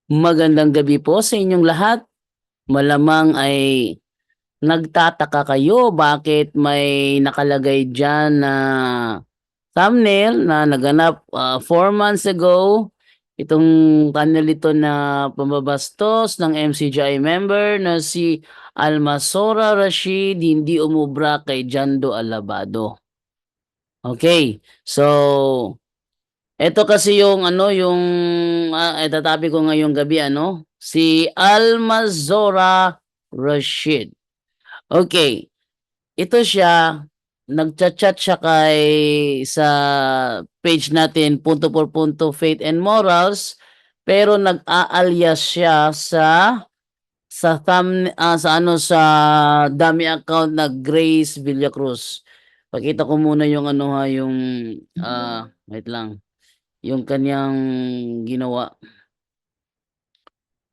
Magandang gabi po sa inyong lahat. Malamang ay nagtataka kayo bakit may nakalagay diyan na thumbnail na naganap, 4 months ago. Itong thumbnail ito na pambabastos ng MCGI member na si Almasora Rashid hindi umubra kay Jando Alabado. Okay, so eto kasi yung ano, yung, itatabi ko ngayong gabi ano, si Almazora Rashid. Okay, ito siya, nagcha-chat siya sa page natin Punto por Punto Faith and Morals, pero nag-a-alias siya sa dummy account na Grace Villacruz. Pakita ko muna yung ano ha, yung, wait lang. Yung kaniyang ginawa.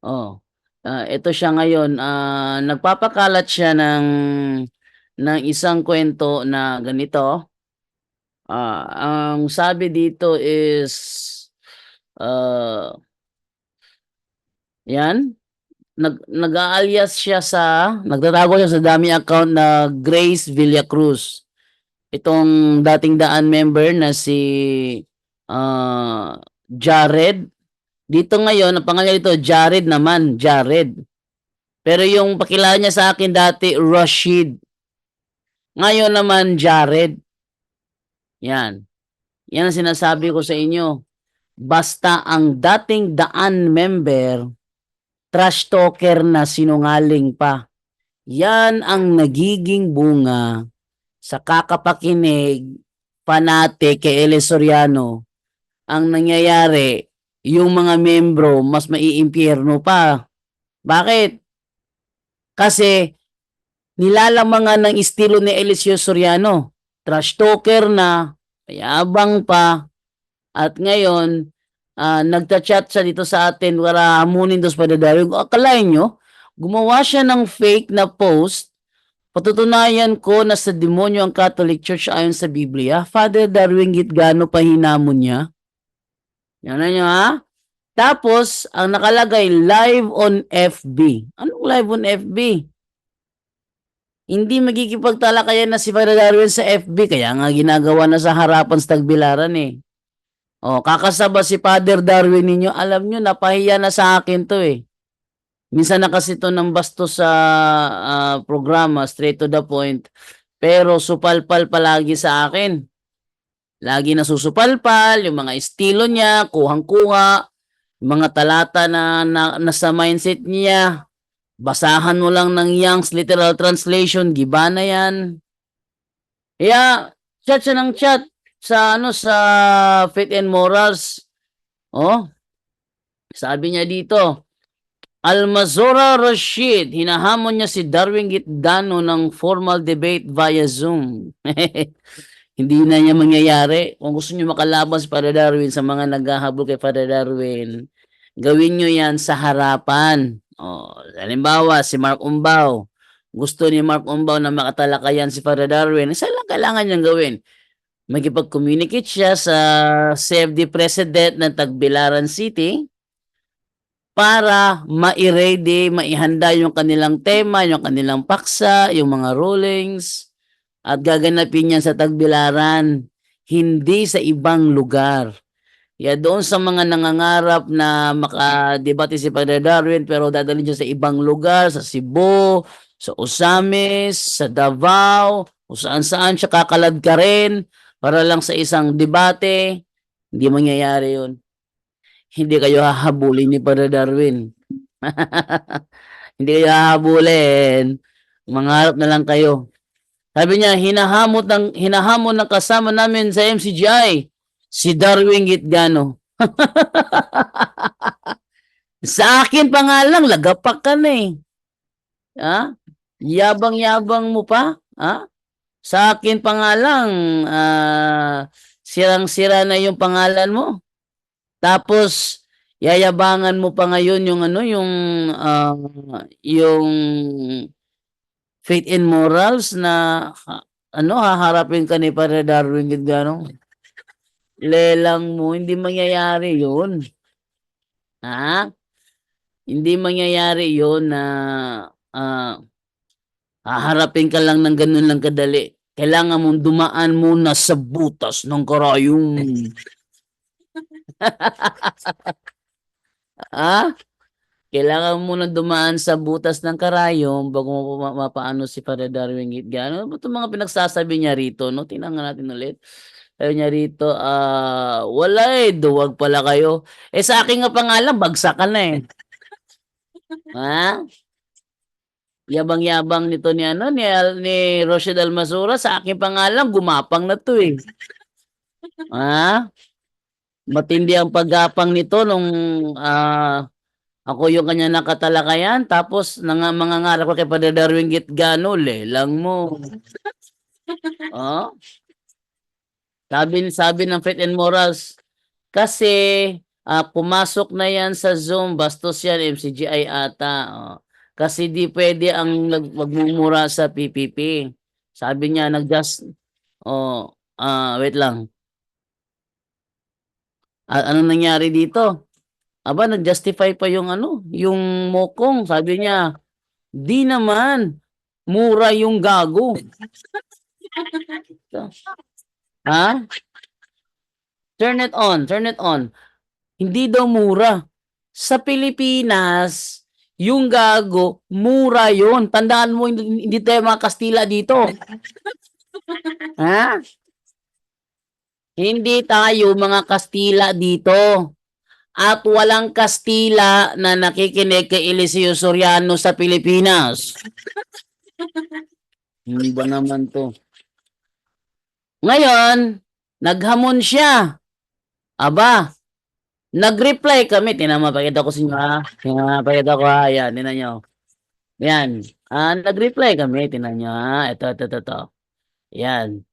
Oh, ito siya ngayon, nagpapakalat siya ng isang kwento na ganito. Ang sabi dito is, ah, 'yan, nag-a-alias siya nagtatago siya sa dummy account na Grace Villacruz. Itong dating daan member na si, Jared. Dito ngayon ang pangalan nito Jared naman, Jared. Pero yung pakilala niya sa akin dati Rashid, ngayon naman Jared. Yan, yan ang sinasabi ko sa inyo. Basta ang dating daan member, trash talker na sinungaling pa. Yan ang nagiging bunga sa kakapakinig panate kay Ele Soriano. Ang nangyayari, yung mga membro mas maiimpyerno pa. Bakit? Kasi nilalamangan ng estilo ni Eliseo Soriano. Trash talker na, mayabang pa, at ngayon, nagchat-chat siya dito sa atin para hamunin dos padadayo. Akalain nyo, gumawa siya ng fake na post, patutunayan ko na sa demonyo ang Catholic Church ayon sa Biblia. Father Darwin Gitgano pa hinamon niya. Yan na nyo ha? Tapos, ang nakalagay, live on FB. Anong live on FB? Hindi magkikipagtalakayan na si Father Darwin sa FB, kaya nga ginagawa na sa harapan sa Tagbilaran eh. O, kakasaba si Father Darwin ninyo, alam nyo, napahiya na sa akin to eh. Minsan na kasi to ng basto sa programa, straight to the point, pero supalpal palagi sa akin. Lagi na susupalpal, yung mga estilo niya, kuhang-kuha, mga talata na nasa mindset niya, basahan mo lang ng Young's Literal Translation, giba na yan. Kaya, chat siya ng chat sa Faith and Morals. Oh, sabi niya dito, Almazora Rashid, hinahamon niya si Darwin Gitgano ng formal debate via Zoom. Hindi na niya mangyayari. Kung gusto niyo makalaban si Father Darwin sa mga naghahabol kay Father Darwin, gawin niyo yan sa harapan. Halimbawa, si Mark Umbaw. Gusto ni Mark Umbaw na makatalakayan si Father Darwin. Isa lang kailangan niyang gawin. Magkipag-communicate siya sa CFD President ng Tagbilaran City para mai-ready, maihanda yung kanilang tema, yung kanilang paksa, yung mga rulings, at gaganapin yan sa Tagbilaran, hindi sa ibang lugar. Kaya doon sa mga nangangarap na makadebate si Father Darwin pero dadalhin siya sa ibang lugar, sa Cebu, sa Osamis, sa Davao, kung saan-saan siya kakalad ka rin para lang sa isang debate, hindi mangyayari yun. Hindi kayo hahabulin ni Father Darwin. Hindi kayo hahabulin. Mangarap na lang kayo. Sabi niya, hinahamon ng kasama namin sa MCGI, si Darwin Gitgano. Sa akin pa nga lang, lagapak ka na eh. Ha? Yabang-yabang mo pa? Ha? Sa akin pa nga lang, sirang-sira na yung pangalan mo. Tapos, yayabangan mo pa ngayon yung Faith and Morals na haharapin ka ni Padre Darwin Gitgano. Lelang mo, hindi mangyayari yun. Ha? Hindi mangyayari yun na ah, haharapin ka lang ng ganun lang kadali. Kailangan mong dumaan muna sa butas ng karayom. Ah? Kailangan mo muna dumaan sa butas ng karayom bago mo mapaano si Father Darwin Gitga. Ano ba itong mga pinagsasabi niya rito, no? Tingnan nga natin ulit. Sabi niya rito, wala eh, duwag pala kayo. Eh sa akin nga pangalan, bagsak ka na eh. Ha? Yabang-yabang nito ni ano ni Rochelle Almasura, sa akin pangalan gumapang na to eh. Ha? Matindi ang paggapang nito nung ako yung kanya nakatalakayan, tapos mangangarap ko kay Father Darwin Gitgano, lang mo. Oh, sabi ng Faith and Morals, kasi pumasok na yan sa Zoom, bastos yan, MCGI ata. Oh. Kasi di pwede ang magmumura sa PPP. Sabi niya, oh, wait lang. Ano nangyari dito? Aba, nag-justify pa yung yung mokong. Sabi niya, di naman, mura yung gago. Ha? Turn it on, turn it on. Hindi daw mura. Sa Pilipinas, yung gago, mura yun. Tandaan mo, hindi tayo mga Kastila dito. Ha? Hindi tayo mga Kastila dito. At walang Kastila na nakikinig kay Eliseo Soriano sa Pilipinas. Hindi ba naman to? Ngayon, naghamon siya. Aba, nag-reply kami. Pakita ko sa inyo ha. Pakita ko ha. Yan, tinan nyo. Yan. Nag-reply kami. Tinan nyo ha. Ito. Yan.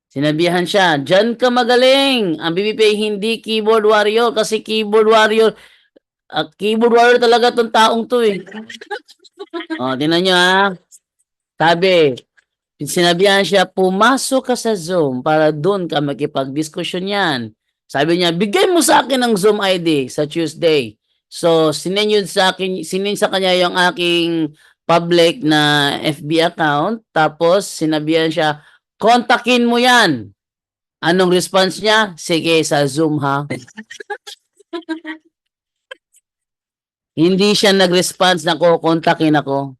Sinabihan siya, "Diyan ka magaling. Ang BBP hindi keyboard warrior kasi keyboard warrior talaga tong taong to eh." Oh, tinan nyo ha. Sabi, sinabihan siya, "Pumasok ka sa Zoom para doon ka makipag-diskusyon yan." Sabi niya, "Bigay mo sa akin ang Zoom ID sa Tuesday." So, sinend sa kanya yung aking public na FB account. Tapos, sinabihan siya, "Kontakin mo yan." Anong response niya? "Sige, sa Zoom ha." Hindi siya nag-response na kukontakin ako.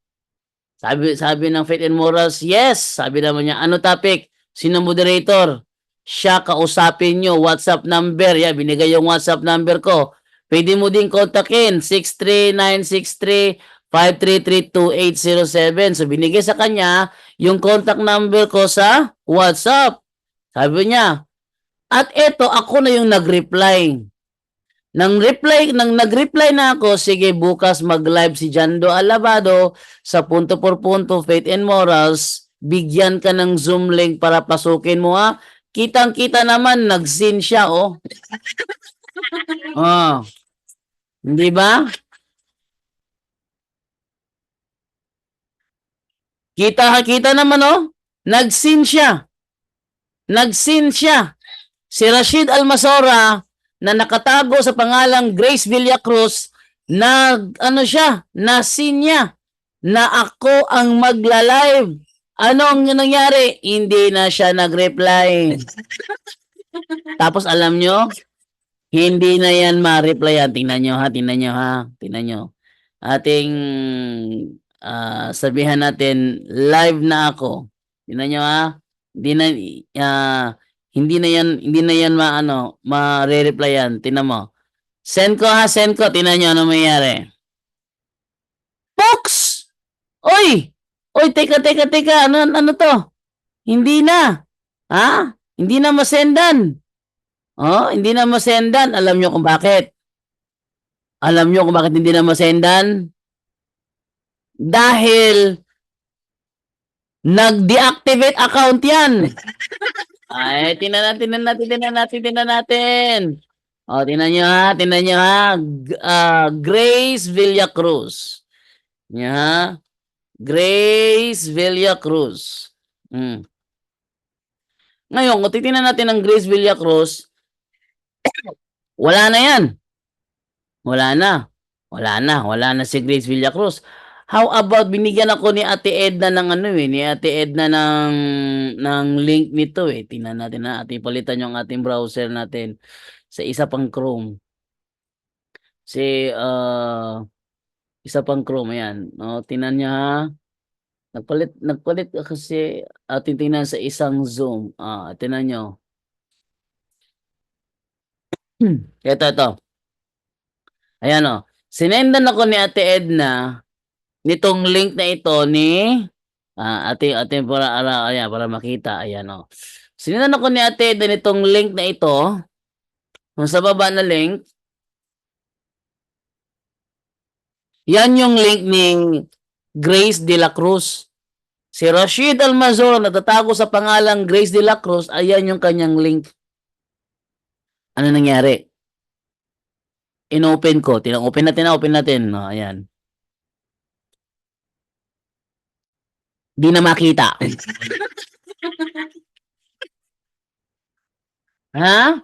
Sabi ng Faith and Morals, yes. Sabi naman niya, ano topic? Sino moderator? Siya, kausapin nyo. WhatsApp number. Yeah, binigay yung WhatsApp number ko. Pwede mo din kontakin. 63963-533-2807. So, binigay sa kanya yung contact number ko sa WhatsApp. Sabi niya, at eto, ako na yung nag-reply. Nang nag-reply na ako, sige bukas mag-live si Jando Alabado sa Punto por Punto, Faith and Morals, bigyan ka ng Zoom link para pasukin mo ha. Kitang-kita naman, nag-sin siya oh. Oh. Hindi ba? Kita naman oh. Nag-sin siya. Nag-sin siya. Si Rashid Almasora na nakatago sa pangalang Grace Villacruz, na-sin niya na ako ang magla-live. Ano ang nangyari? Hindi na siya nag-reply. Tapos alam nyo, hindi na yan ma-replyan. Tingnan nyo ha. Tingnan nyo. Ating sabihan natin, live na ako. Tingnan nyo ha. Hindi na yan ma-re-replyan. Tingnan mo. Send ko. Tingnan nyo ano mayayari. Pox! Oy! Teka. Ano to? Hindi na. Ha? Hindi na masendan. Oh, hindi na masendan. Alam nyo kung bakit? Hindi na masendan? Dahil nag-deactivate account yan. Ay, tingnan natin. Oh, tingnan nyo ha. Grace Villacruz. Yeah. Grace Villacruz. Ngayon, kung titingnan natin ang Grace Villacruz, wala na yan. Wala na. Wala na si Grace Villacruz. How about binigyan ako ni Ate Edna ng ano eh, ni Ate Edna ng link nito eh. Tingnan natin na ating palitan yung ating browser natin sa isa pang Chrome. Si isa pang Chrome ayan. No, tingnan niya ha. Nagpalit kasi ating tingnan sa isang Zoom. Tingnan nyo. Ito. Ayan o. Sinendan ako ni Ate Edna nitong link na ito ni ating para makita. Ayan o. Sinendan ako ni Ate Edna nitong link na ito. Kung sa baba na link. Yan yung link ni Grace de la Cruz. Si Rashid Almazor natatago sa pangalang Grace de la Cruz. Ayan yung kanyang link. Ano nangyari? Inopen ko. Open natin. No, ayan. Di na makita. Ha?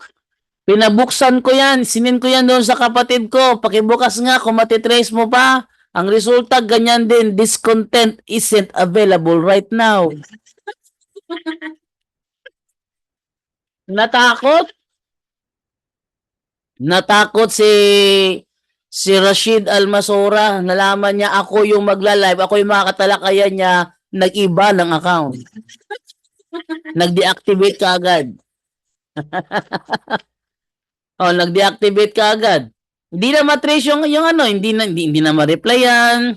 Pinabuksan ko yan. Sinin ko yan doon sa kapatid ko. Pakibukas nga kung matitrace mo pa. Ang resulta, ganyan din. This content isn't available right now. Natakot? Natakot si Rashid Almasora. Nalaman niya ako yung magla-live. Ako yung makakatalakayan niya. Nag-iba ng account. Nag-deactivate ka agad. Nag-deactivate ka agad. Hindi na matrace yung ano, hindi na ma-replyan.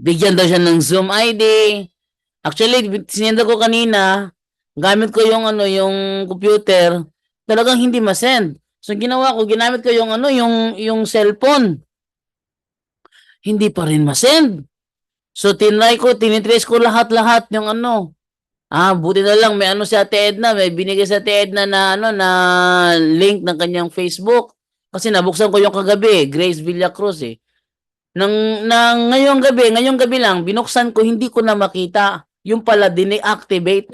Bigyan daw siya ng Zoom ID. Actually, sinenda ko kanina, gamit ko yung ano, yung computer, talagang hindi ma-send. So ginawa ko, ginamit ko yung ano, yung cellphone. Hindi pa rin ma-send. So tinitrace ko lahat-lahat yung ano. Buti na lang may ano si Ate Edna, may binigay sa Ate Edna na ano na link ng kanyang Facebook. Kasi nabuksan ko yung kagabi, Grace Villacruz eh. Ngayong gabi lang, binuksan ko, hindi ko na makita. Yung pala, dine-activate.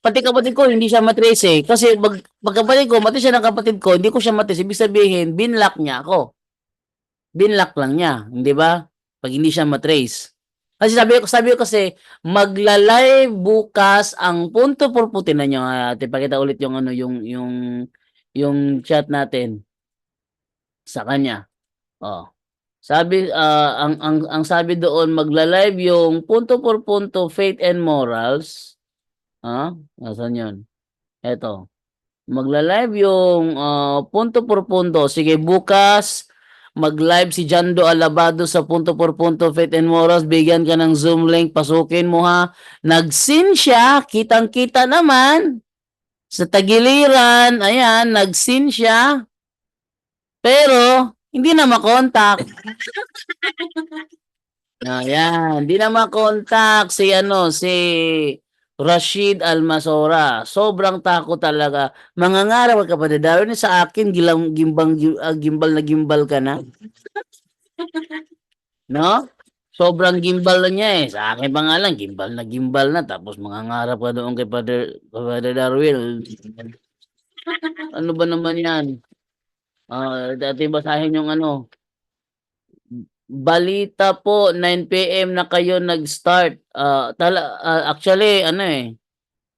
Pati kapatid ko, hindi siya matrace eh. Kasi pagkapatid ko, mati siya ng kapatid ko, hindi ko siya matrace. Ibig sabihin, binlock niya ako. Binlock lang niya, hindi ba? Pag hindi siya matrace. Kasi sabi ko kasi, magla-live bukas ang punto por puti na nyo. Ate, pakita ulit yung ano, yung chat natin sa kanya. Sabi ang sabi doon magla-live yung punto por punto faith and morals. Nasaan 'yon? Eto. Magla-live yung punto por punto. Sige, bukas mag-live si Jando Alabado sa punto por punto faith and morals. Bigyan ka ng Zoom link, pasukin mo ha. Nag-sin siya, kitang-kita naman. Sa tagiliran, ayan, nag-sin siya. Pero hindi na makontak. Ayan, hindi na makontak si Rashid Almasora. Sobrang takot talaga. Mangangarap ka pa Darwin sa akin gimbal na gimbal ka na. No? Sobrang gimbal na niya eh. Sa akin pa nga lang, gimbal na. Tapos mangangarap ka doon kay Father Darwin. Ano ba naman yan? Dati basahin yung ano. Balita po, 9 PM na kayo nag-start. Actually, ano eh,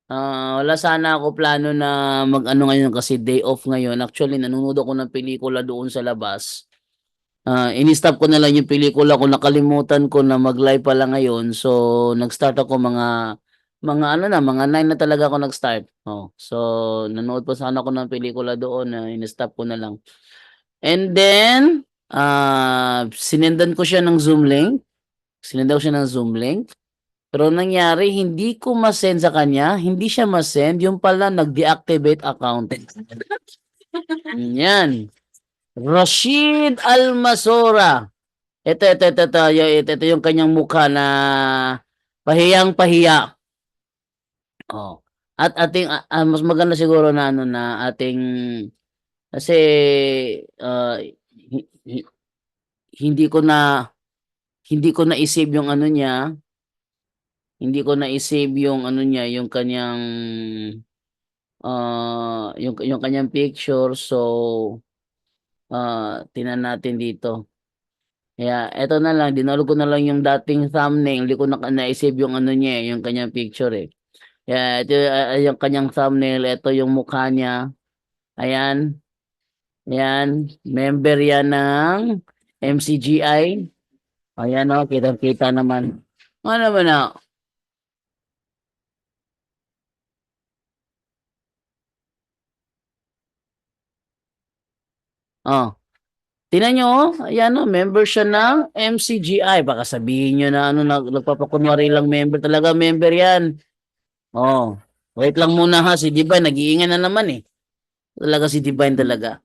wala sana ako plano na mag-ano ngayon kasi day off ngayon. Actually, nanonood ako ng pelikula doon sa labas. Ini-stop ko na lang yung pelikula ko, nakalimutan ko na mag-live pala ngayon. So, nag-start ako mga 9 na talaga ako nag-start. So, nanood pa sana ako ng pelikula doon na ini-stop ko na lang. And then, sinendan ko siya ng Zoom link. Sinendan ko siya ng Zoom link. Pero nangyari, hindi ko ma-send sa kanya. Hindi siya ma-send. Yung pala, nag-deactivate account. Yan. Rashid Almasora. Ito yung kanyang mukha na pahiyang-pahiya. At ating, mas maganda siguro na ano na ating, kasi, hindi ko na-save yung ano niya. Hindi ko na-save yung ano niya, yung kanyang yung kanyang picture. So Tingnan natin dito. Kaya eto na lang, dinalo ko na lang yung dating thumbnail, hindi ko na-save yung ano niya, yung kanyang picture eh. Kaya ito yung kanyang thumbnail, ito yung mukha niya. Ayan, ayan, member yan ng MCGI. Ayan o, kitang-kita naman. Ano naman na? Oh, tingnan nyo, oh. Ayan o, member siya ng MCGI. Baka sabihin nyo na ano, nagpapakunwari lang member. Talaga member yan. Oh, wait lang muna ha, si Divine, nag-iingay na naman eh. Talaga si Divine talaga.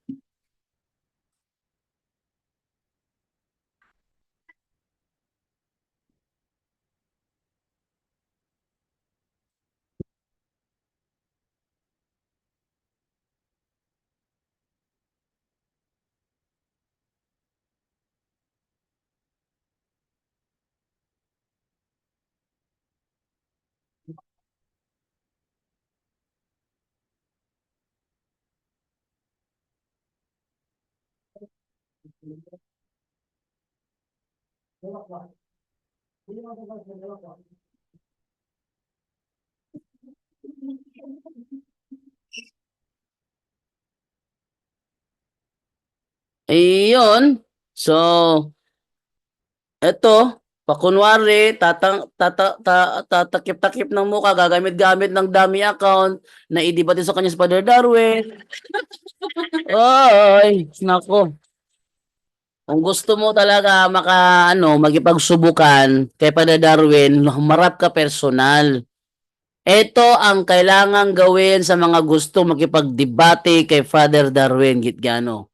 Ayun. So, eto, pakunwari, tatakip-takip ng mukha, gagamit-gamit ng dummy account, na idibati sa kanya sa Father Darwin. Oy, nako. Kung gusto mo talaga makipagsubukan kay Father Darwin, humarap ka personal. Ito ang kailangan gawin sa mga gusto makipagdebate kay Father Darwin Gitgano.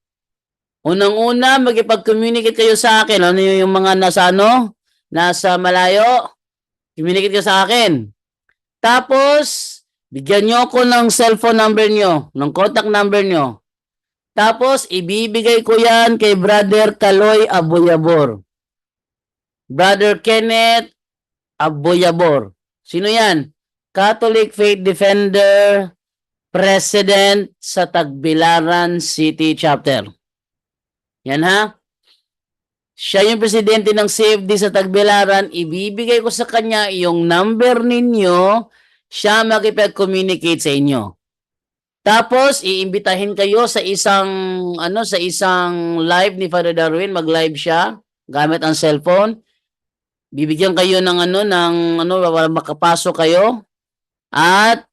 Unang-una, magipag-communicate kayo sa akin. Ano yung mga nasa malayo? Communicate kayo sa akin. Tapos, bigyan nyo ako ng cellphone number nyo, ng contact number nyo. Tapos, ibibigay ko yan kay Brother Kaloy Aboyabor. Brother Kenneth Aboyabor. Sino yan? Catholic Faith Defender, President sa Tagbilaran City Chapter. Yan ha. Siya yung presidente ng CFD sa Tagbilaran. Ibibigay ko sa kanya yung number ninyo. Siya makipag-communicate sa inyo. Tapos, iimbitahin kayo sa isang live ni Father Darwin. Mag-live siya gamit ang cellphone. Bibigyan kayo para makapasok kayo. At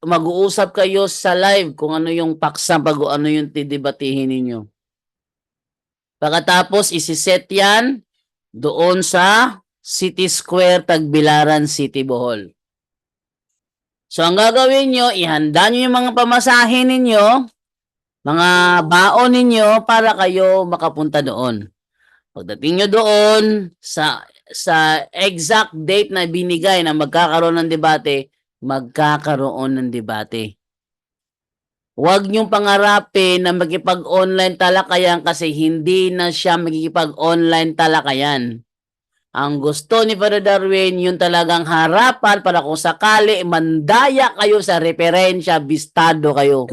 mag-uusap kayo sa live kung ano yung paksa, ano yung tidebatihin ninyo. Pagkatapos, isiset yan doon sa City Square, Tagbilaran City, Bohol. So, ang gagawin nyo, ihanda nyo yung mga pamasahin ninyo, mga baon ninyo para kayo makapunta doon. Pagdating nyo doon, sa exact date na binigay na magkakaroon ng debate, magkakaroon ng debate. Huwag niyong pangarapin na magkipag-online talakayan kasi hindi na siya magkikipag-online talakayan. Ang gusto ni Father Darwin, yung talagang harapan para kung sakali mandaya kayo sa referensya, bistado kayo.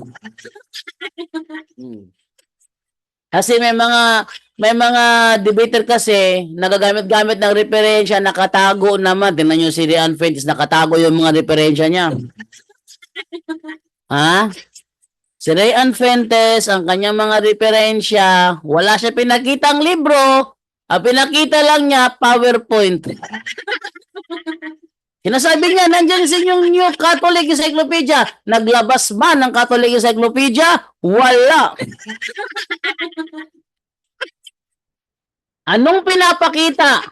Kasi may mga debater kasi nagagamit-gamit ng referensya, nakatago naman. Tingnan niyo si Rian Fuentes, nakatago yung mga referensya niya. Ha? Si Rian Fuentes, ang kanyang mga referensya, wala siya pinakitang libro. Ang pinakita lang niya, PowerPoint. Sinasabi niya, nandiyan sa inyong New Catholic Encyclopedia. Naglabas ba ng Catholic Encyclopedia? Wala. Anong pinapakita?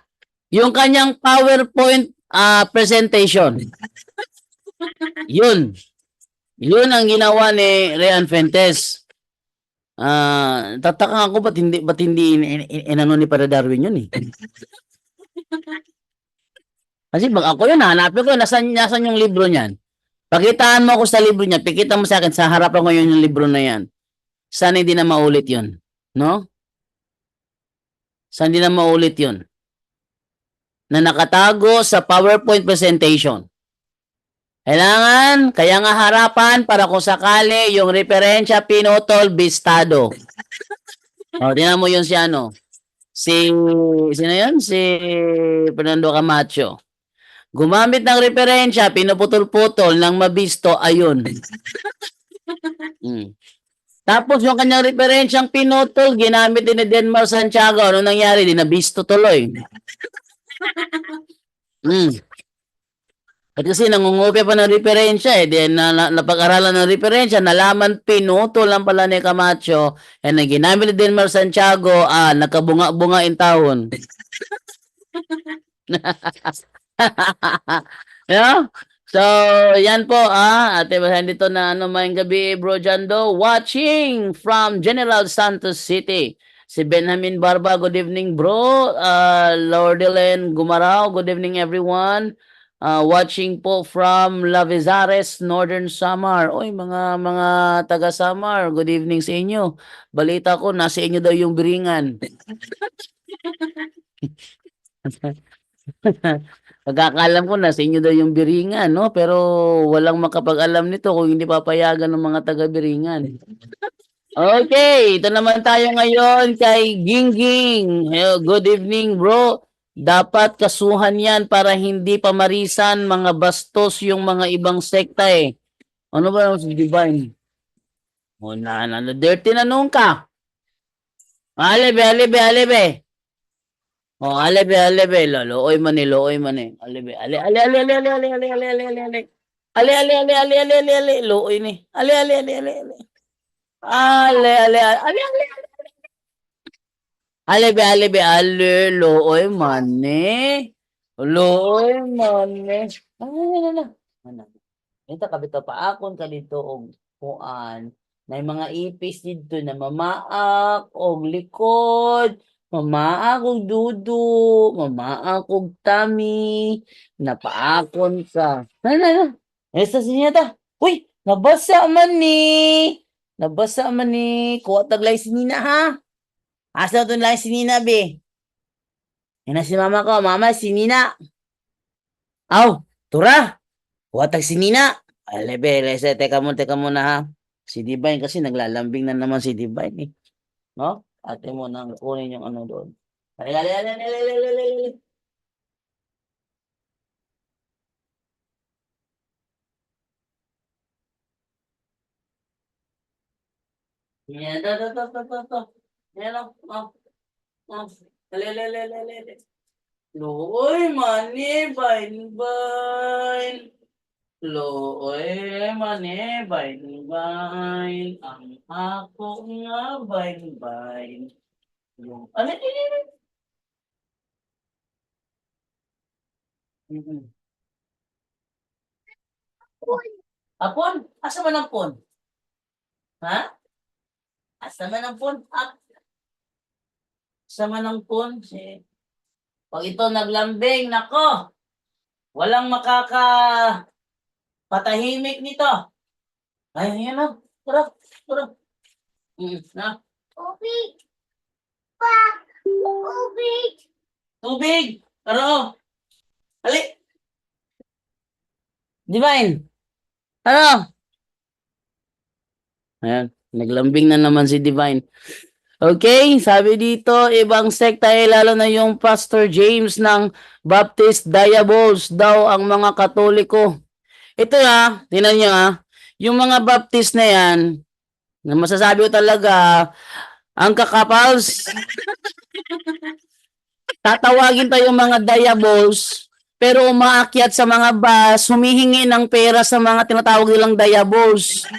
Yung kanyang PowerPoint presentation. Yun. Yun ang ginawa ni Rian Fuentes. Tataka ako ba't hindi inano ni Padre Darwin yun eh. Kasi pag ako yun, hanapin ko, nasan yung libro niyan? Pakitaan mo ako sa libro niya, pikita mo sa akin, sa harapan ko yun yung libro na yan. Sana hindi na maulit yun. No? Sana hindi na maulit yun. Na nakatago sa PowerPoint presentation. Kaya nga harapan para kung sakali yung referensya pinutol, bistado. Tingnan mo yun si ano, sino yun? Si Fernando Camacho. Gumamit ng referensya, pinuputol-putol ng mabisto, ayun. Mm. Tapos yung kanyang referensyang pinutol, ginamit din ni Denmar Santiago. Ano nangyari? Di nabisto tuloy. Mm. At kasi nangungupya pa ng referensya eh. Then napag-aralan ng referensya, nalaman pinutol lang pala ni Camacho. And ang ginamit ni Denmar Santiago, nakabunga-bunga in taon. Yeah? So, yan po ate basahin dito na ano mayang gabi bro Jando watching from General Santos City. Si Benjamin Barba, good evening bro. Lordelen Gumarao, good evening everyone. Watching po from Lavizares, Northern Samar. Oy, mga taga Samar, good evening sa inyo. Balita ko nasa inyo daw yung biringan. Pagkakaalam ko na sa inyo daw yung Biringan, no? Pero walang makapag-alam nito kung hindi papayagan ng mga taga-Biringan. Okay, ito naman tayo ngayon kay Gingging. Good evening, bro. Dapat kasuhan yan para hindi pamarisan mga bastos yung mga ibang sekta eh. Ano ba yung Divine? Dirty na nung ka. Alebe, alebe, alebe. Alebe, alebe, looy man eh, looy man eh. Alebe, ale, ale, ale, ale, ale, ale, ale, ale, ale, ale, ale. Ale, ale, ale, ale, ale, ale, ale, looy ni. Ale, ale, ale, ale, ale. Ale, ale, ale, ale, ale. Alebe, alebe, ale, looy man eh. Looy man eh. Ano. Ito, kabito pa akon ka dito og kuan. May mga ipis dito na mamaak og likod. Mamaak og dudu, mamaak og tummy, napaakon ka. Na. Esa sinyata. Uy, nabasa man ni. Nabasa man ni. Kuha taglay si Nina ha. Asa to lang si Nina be. Yan na si mama ko. Mama, si Nina. Aw, tura. Kuha tag si Nina. Alebe, lese, teka muna ha. Si Divine kasi naglalambing na naman si Divine eh. No? Ate mo nang kunin yung ano doon. Yan, to. Yan o. Lele. Loy, mani, bain. Loy, mani, bain. Ang ako nga, bain. Yung, ano yun? Apon? Asa man ang pon? Ha? Asa man ang pon? Asa man ang pon? Pag ito naglambing, nako, walang patahimik nito. Ay, yan na. Tara. Na. Tubig. Tubig. Tara. Ali. Divine. Ano? Ayan. Naglambing na naman si Divine. Okay, sabi dito, ibang sekta lalo na yung Pastor James ng Baptist Diabols daw ang mga Katoliko. Ito tingnan nyo yung mga Baptist na yan, na masasabi ko talaga, ang kakapals, tatawagin pa yung mga Diabols, pero umaakyat sa mga bus, humihingi ng pera sa mga tinatawag nilang Diabols.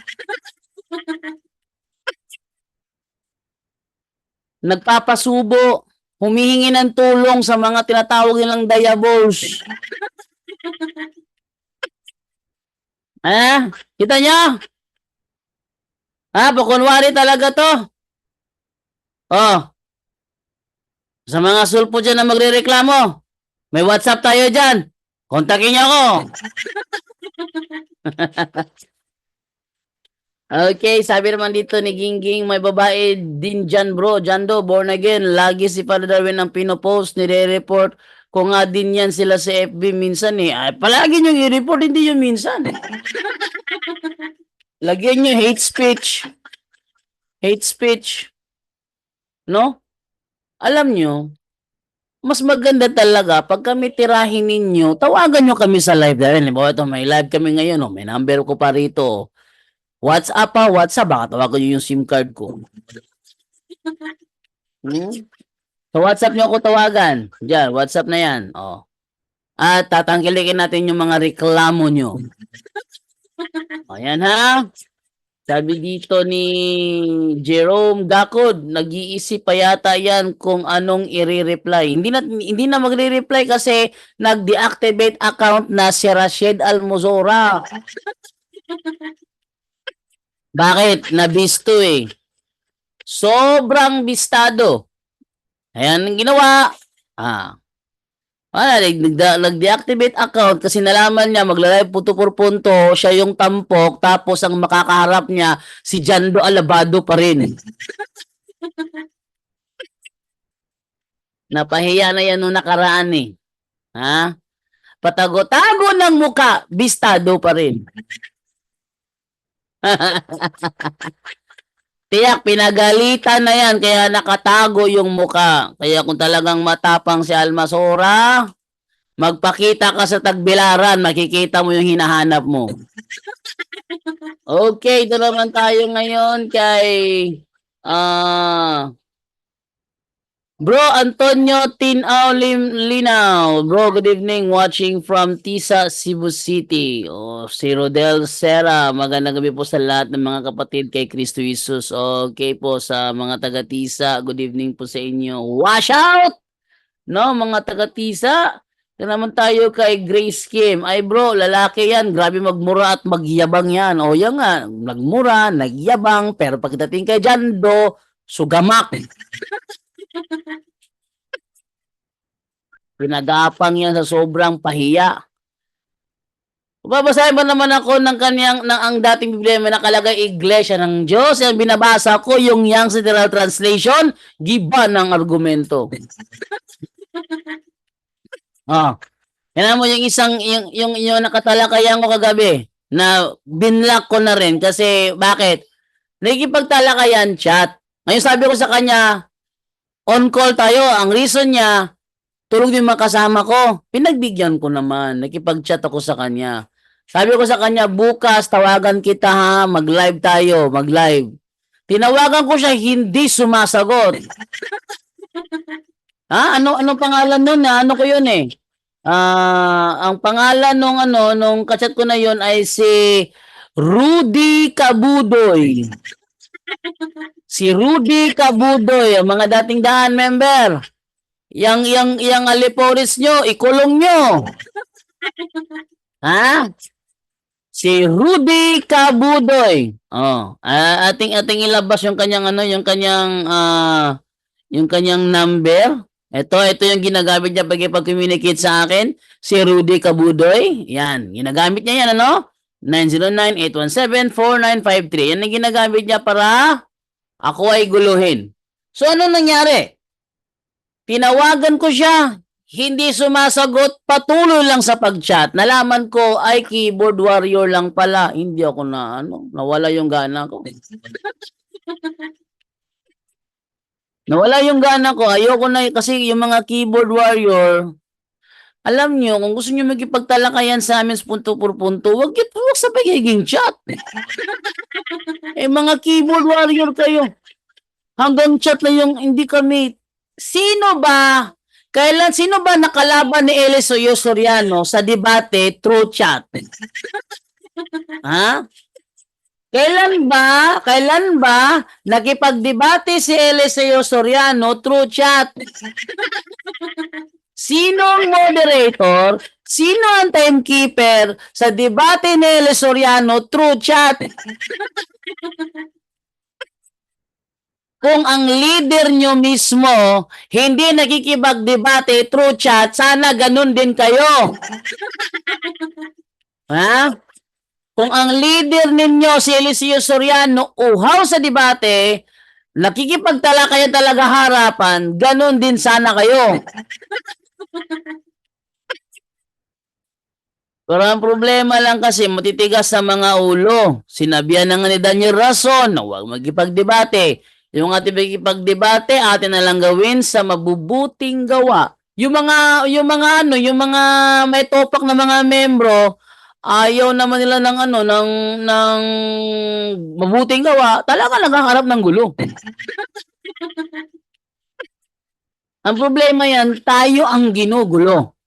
Nagpapasubo, humihingi ng tulong sa mga tinatawag nilang Diabols. Kita nyo? Pakunwari talaga to. Sa mga sulpo dyan na magre-reklamo, may WhatsApp tayo dyan. Kontakin nyo ako. Okay, sabi naman dito ni Gingging, may babae din dyan bro, Jando, born again. Lagi si Father Darwin ang pinopost, nire-report ko nga din yan sila sa FB minsan eh. Palagi nyo i-report, hindi yun minsan. Lagyan nyo hate speech. Hate speech. No? Alam nyo, mas maganda talaga pag kami tirahin ninyo, tawagan nyo kami sa live namin. Halimbawa, ito, may live kami ngayon, oh, may number ko pa rito. WhatsApp pa, WhatsApp, baka tawagan nyo yung SIM card ko. Sa WhatsApp nyo ako tawagan. Diyan, WhatsApp na yan. Oh. At tatangkilikin natin yung mga reklamo nyo. Ayan ha. Sabi dito ni Jerome Gakod, nag-iisip pa yata yan kung anong i-reply. Hindi na magre-reply kasi nag-deactivate account na si Rashid Almozora. Bakit? Nabisto eh. Sobrang bistado. Ayan ang ginawa. Nag-deactivate account kasi nalaman niya magla-live punto por punto, siya yung tampok, tapos ang makakaharap niya si Jando Alabado pa rin. Napahiya na yan nung nakaraan eh. Ha? Patago-tago ng muka, bistado pa rin. Tiyak, pinagalitan na yan, kaya nakatago yung muka. Kaya kung talagang matapang si Almasora, magpakita ka sa Tagbilaran, makikita mo yung hinahanap mo. Okay, ito naman tayo ngayon kay Bro Antonio Tinao Linaw. Bro, good evening. Watching from Tisa, Cebu City. Si Rodel Sera. Magandang gabi po sa lahat ng mga kapatid kay Kristo Jesus. Okay po sa mga taga-Tisa. Good evening po sa inyo. Wash out! No, mga taga-Tisa. Ito naman tayo kay Grace Kim. Ay bro, lalaki yan. Grabe magmura at magyabang yan. O yan nga, nagmura, nagyabang. Pero pagdating kay Jando, sugamak. Pinagapang yan sa sobrang pahiya. Babasahin ba naman ako ng ang dating Biblia may nakalagay Iglesia ng Diyos. Yung binabasa ko yung Young's Literal Translation, giba ng argumento. Yan mo yung isang yung nakatalakayan ko kagabi na binlock ko na rin kasi bakit? Nakikipagtalakayan chat. Ngayon sabi ko sa kanya, on call tayo. Ang reason niya, tulog yung mga kasama ko. Pinagbigyan ko naman. Nakipag-chat ako sa kanya. Sabi ko sa kanya, bukas tawagan kita ha. Mag-live tayo. Mag-live. Tinawagan ko siya, hindi sumasagot. Anong pangalan nun? Ano ko yun eh? Ang pangalan nung kachat ko na yun ay si Rudy Kabudoy. Si Rudy Kabudoy, ang mga dating daan member. Yang aliporis nyo, ikulong nyo. Si Rudy Kabudoy. Ating ilabas yung kanyang yung kanyang number. Ito yung ginagamit niya pag-communicate sa akin. Si Rudy Kabudoy. Yan, ginagamit niya yan 909-817-4953. Yan ang ginagamit niya para ako ay guluhin. So, ano nangyari? Tinawagan ko siya. Hindi sumasagot. Patuloy lang sa pag-chat. Nalaman ko ay keyboard warrior lang pala. Hindi ako nawala yung gana ko. Nawala yung gana ko. Ayoko na kasi yung mga keyboard warrior, alam nyo, kung gusto nyo magipagtalakayan sa amin sa punto por punto, huwag sa pagiging chat. Mga keyboard warrior kayo. Hanggang chat na yung hindi kami. Sino ba nakalaban ni Eliseo Soriano sa debate through chat? Kailan ba nakipagdebate si Eliseo Soriano through chat? Sino ang moderator? Sino ang timekeeper sa debate ni Eliseo Soriano through chat? Kung ang leader nyo mismo hindi nakikipagdebate through chat, sana ganun din kayo. Kung ang leader ninyo si Eliseo Soriano uhaw sa debate, nakikipagtalakayan talaga harapan, ganun din sana kayo. Pero ang problema lang kasi matitigas sa mga ulo. Sinabihan na nga ni Daniel Rason na huwag magipagdebate. Yung ating pagdebate, atin na lang gawin sa mabubuting gawa. Yung mga may topak na mga membro, ayaw naman nila ng ng mabuting gawa, talaga naghahanap ng gulo. Ang problema yan, tayo ang ginugulo.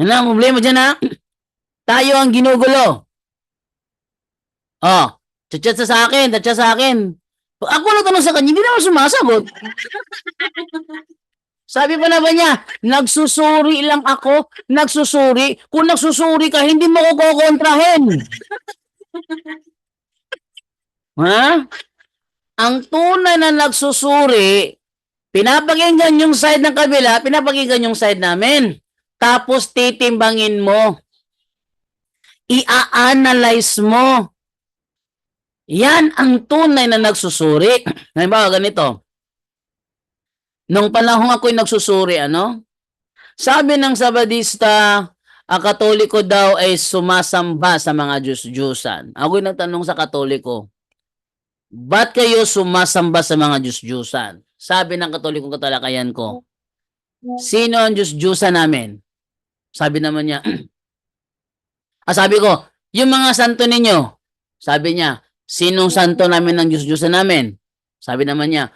Yan ang problema dyan, ha? Tayo ang ginugulo. Oh, chat sa akin. Ako nagtanong sa kanya, hindi naman sumasagot. Sabi pa naman niya, nagsusuri lang ako, nagsusuri. Kung nagsusuri ka, hindi mo ko kukontrahin. Ha? Ang tunay na nagsusuri, pinapakinggan yung side ng kabila, pinapakinggan yung side namin. Tapos titimbangin mo. I-analyze mo. Yan ang tunay na nagsusuri. Halimbawa, ganito. Nung panahon ako'y nagsusuri, sabi ng Sabadista, ang Katoliko daw ay sumasamba sa mga Diyos-Diyusan. Ako'y nagtanong sa Katoliko, ba't kayo sumasamba sa mga Diyos-Diyusan? Sabi ng Katolikong katalakayan ko, sino ang Diyos-Diyusan namin? Sabi naman niya, sabi ko, yung mga santo ninyo. Sabi niya, sinong santo namin ng Diyos-Diyusan namin? Sabi naman niya,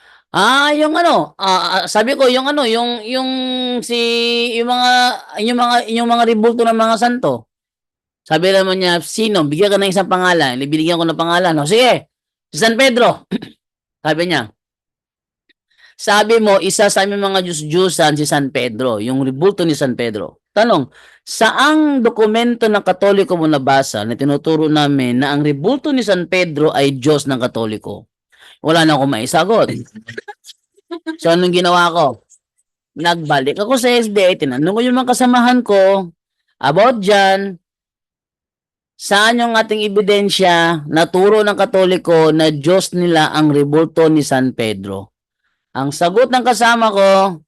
sabi ko, yung mga ribulto ng mga santo. Sabi naman niya, sino? Bigyan ka ng isang pangalan. Binigyan ko ng pangalan. O, sige, si San Pedro. Sabi mo, isa sa aming mga Diyos-Diyusan si San Pedro, yung ribulto ni San Pedro. Tanong, saang dokumento ng Katoliko mo nabasa na tinuturo namin na ang ribulto ni San Pedro ay Diyos ng Katoliko? Wala na akong maisagot. So, anong ginawa ko? Nagbalik ako sa SDA, tinanong ko yung mga kasamahan ko about dyan, saan yung ating ebidensya na turo ng Katoliko na Diyos nila ang ribulto ni San Pedro? Ang sagot ng kasama ko,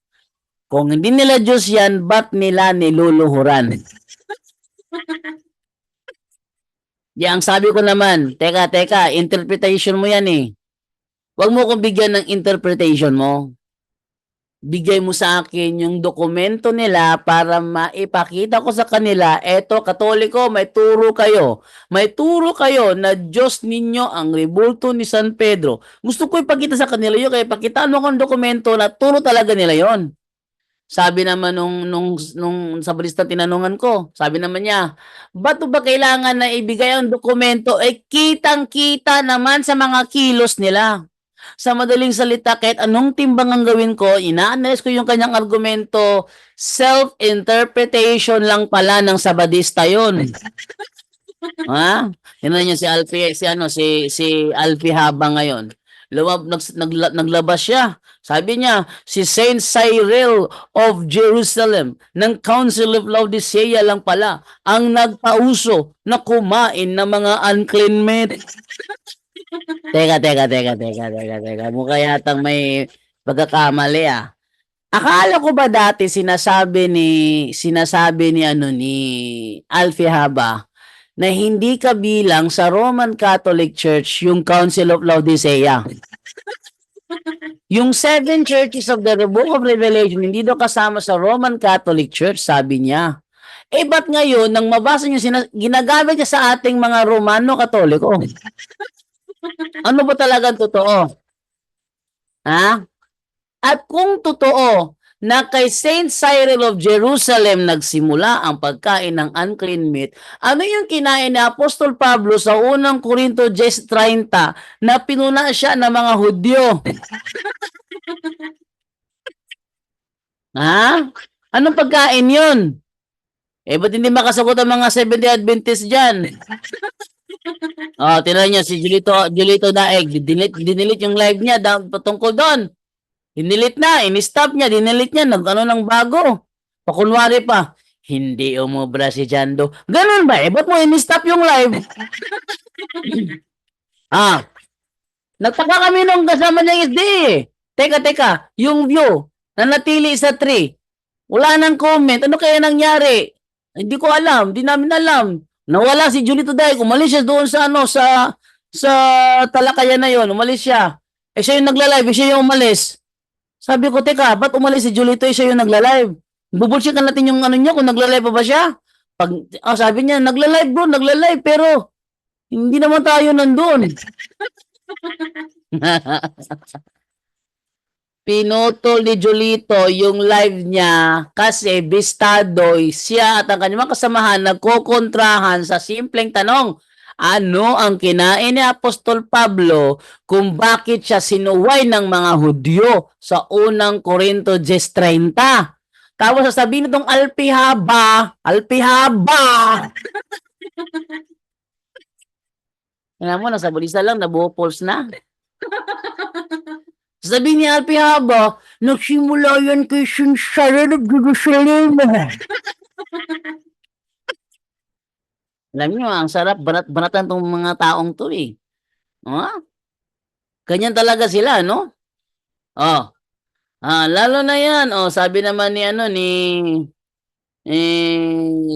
kung hindi nila Diyos yan, ba't nila niluluhuran? Ang sabi ko naman, teka, interpretation mo yan eh. Huwag mo kong bigyan ng interpretation mo. Bigay mo sa akin yung dokumento nila para maipakita ko sa kanila, eto, Katoliko, may turo kayo. May turo kayo na Diyos ninyo ang ribulto ni San Pedro. Gusto ko ipakita sa kanila yun, kaya pakitaan mo akong dokumento na turo talaga nila yon. Sabi naman nung Sabadista tinanungan ko, sabi naman niya, ba't ba kailangan na ibigay ang dokumento? Kitang-kita naman sa mga kilos nila. Sa madaling salita, kahit anong timbang ang gawin ko, ina-analyze ko yung kanyang argumento, self-interpretation lang pala ng Sabadista yon. Ha? Tingnan niyo si Alfie Haba ngayon. Naglabas siya. Sabi niya, si Saint Cyril of Jerusalem ng Council of Laodicea lang pala ang nagpauso na kumain ng mga unclean meat. Teka. Mukha yatang may pagkakamali ah. Akala ko ba dati sinasabi ni Alfie Haba na hindi kabilang sa Roman Catholic Church yung Council of Laodicea. Yung 7 churches of the Book of Revelation, hindi daw kasama sa Roman Catholic Church, sabi niya. Ba't ngayon, nang mabasa niyo, ginagamit niya sa ating mga Romano Katoliko? Ano ba talagang totoo? Ha? At kung totoo na kay Saint Cyril of Jerusalem nagsimula ang pagkain ng unclean meat, ano yung kinain ni Apostol Pablo sa unang Korinto 10:30 na pinuna siya ng mga Hudyo? Ha? Anong pagkain yun? Ba't hindi makasagot ang mga Seventh-day Adventist dyan? Tingnan niyo si Julito Daeg, dinilit yung live niya patungkol doon. Dinilit na, in-stop niya, dinilit niya, ng bago. Pakunwari pa, hindi umubra si Jando. Ganun ba? Ba't mo in-stop yung live? Nagtaka kami nung kasama niya SDA. Teka, yung view, nanatili sa 3. Wala nang comment. Ano kaya nangyari? Hindi ko alam, hindi namin alam. Nawala si Julito Daig, umalis siya doon sa sa talakayan na yon, umalis siya. Eh, siya yung nagla-live, eh, siya yung umalis. Sabi ko, teka, ba't umalis si Julito? Eh, siya yung nagla-live. Bubulsikan natin yung ano niya kung nagla-live pa ba siya. Sabi niya, nagla-live bro, nagla-live, pero hindi naman tayo nandun. Pinutol ni Julito yung live niya kasi Bistadoy siya at ang kanyang kasamahan nagkokontrahan sa simpleng tanong. Ano ang kinain ni Apostol Pablo kung bakit siya sinuway ng mga Hudyo sa unang Korinto 10:30? Tapos sasabihin nitong Alpihaba, alam mo, nasa bulisa lang, nabuo pulse na. Sabi ni Alpihaba, nagsimula yan kay Sinsara ng Jerusalem. Alam niyo, ang sarap, banat-banatan tong mga taong to eh. Oh, ganyan talaga sila, no? Oh, lalo na yan. Oh, sabi naman ni ano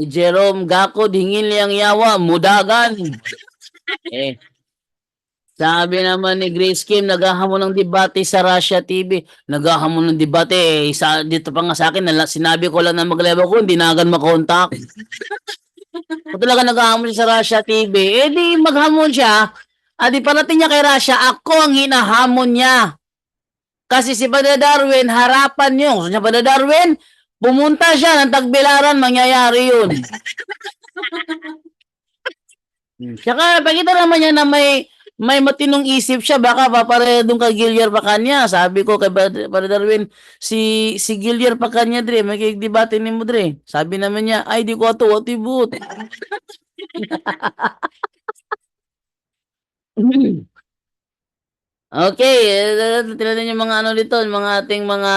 Jerome Gako, dingin liyang yawa, mudagan. Eh, sabi naman ni Grace Kim, naghahamon ng debate sa Russia TV. Naghahamon ng debate, dito pa nga sa akin, sinabi ko lang na mag-live ako, hindi na agad makontak. Kung talaga naghahamon siya sa Russia TV, di maghamon siya. Di parating niya kay Russia, ako ang hinahamon niya. Kasi si Brother Darwin, harapan niyo. Gusto niya, Brother Darwin, pumunta siya ng Tagbilaran, mangyayari yun. Tsaka, pakita naman niya na may matinong isip siya, baka paparedong kay Gillier pa kanya. Sabi ko kay Brother Darwin, si Gillier pa kanya, Dre, may kikdebate ni mo, Dre. Sabi naman niya, ay, di ko ato, watibut. Okay, tinatin yung mga ano dito, mga ating mga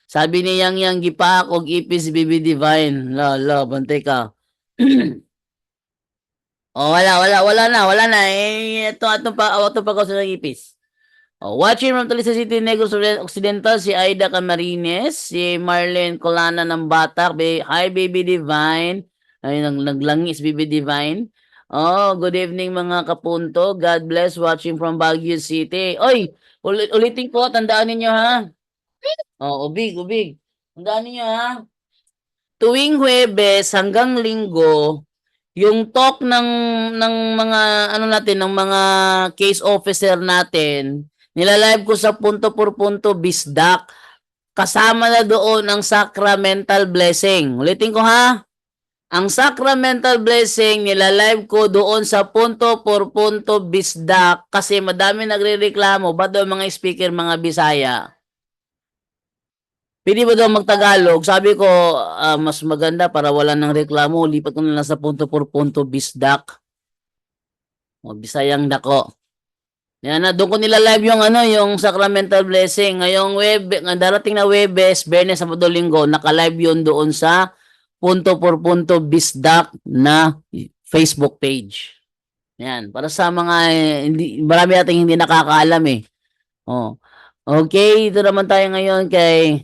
sabi ni Yang gipaak og ipis Bibi Divine. Bantay ka. Wala na. Ito pa ko sa ipis. Watching from Talisa City, Negros Occidental, si Aida Camarines, si Marlene Colana ng Batak. Hi, Baby Divine. Ay, naglangis, Baby Divine. Good evening mga kapunto. God bless, watching from Baguio City. Oy, ulitin ko, tandaan ninyo ha. Ubig. Tandaan ninyo ha. Tuwing Huwebes hanggang Linggo, yung talk ng mga ano natin, ng mga case officer natin, nilalive ko sa punto por punto Bisdak. Kasama na doon ang sacramental blessing. Ulitin ko ha. Ang sacramental blessing nilalive ko doon sa punto por punto Bisdak kasi madami nagrereklamo ba daw mga speaker mga Bisaya. Pwede ba daw magtagalog? Sabi ko, mas maganda para wala ng reklamo. Lipat ko na lang sa punto por punto Bisdak. Bisayang dako. Yan na, doon ko nila-live yung sacramental blessing. Ngayong darating na Webes, Bernes, Sabado, Linggo, naka-live yun doon sa punto por punto Bisdak na Facebook page. Yan, para sa mga, marami nating hindi nakakaalam eh. Okay, ito naman tayo ngayon kay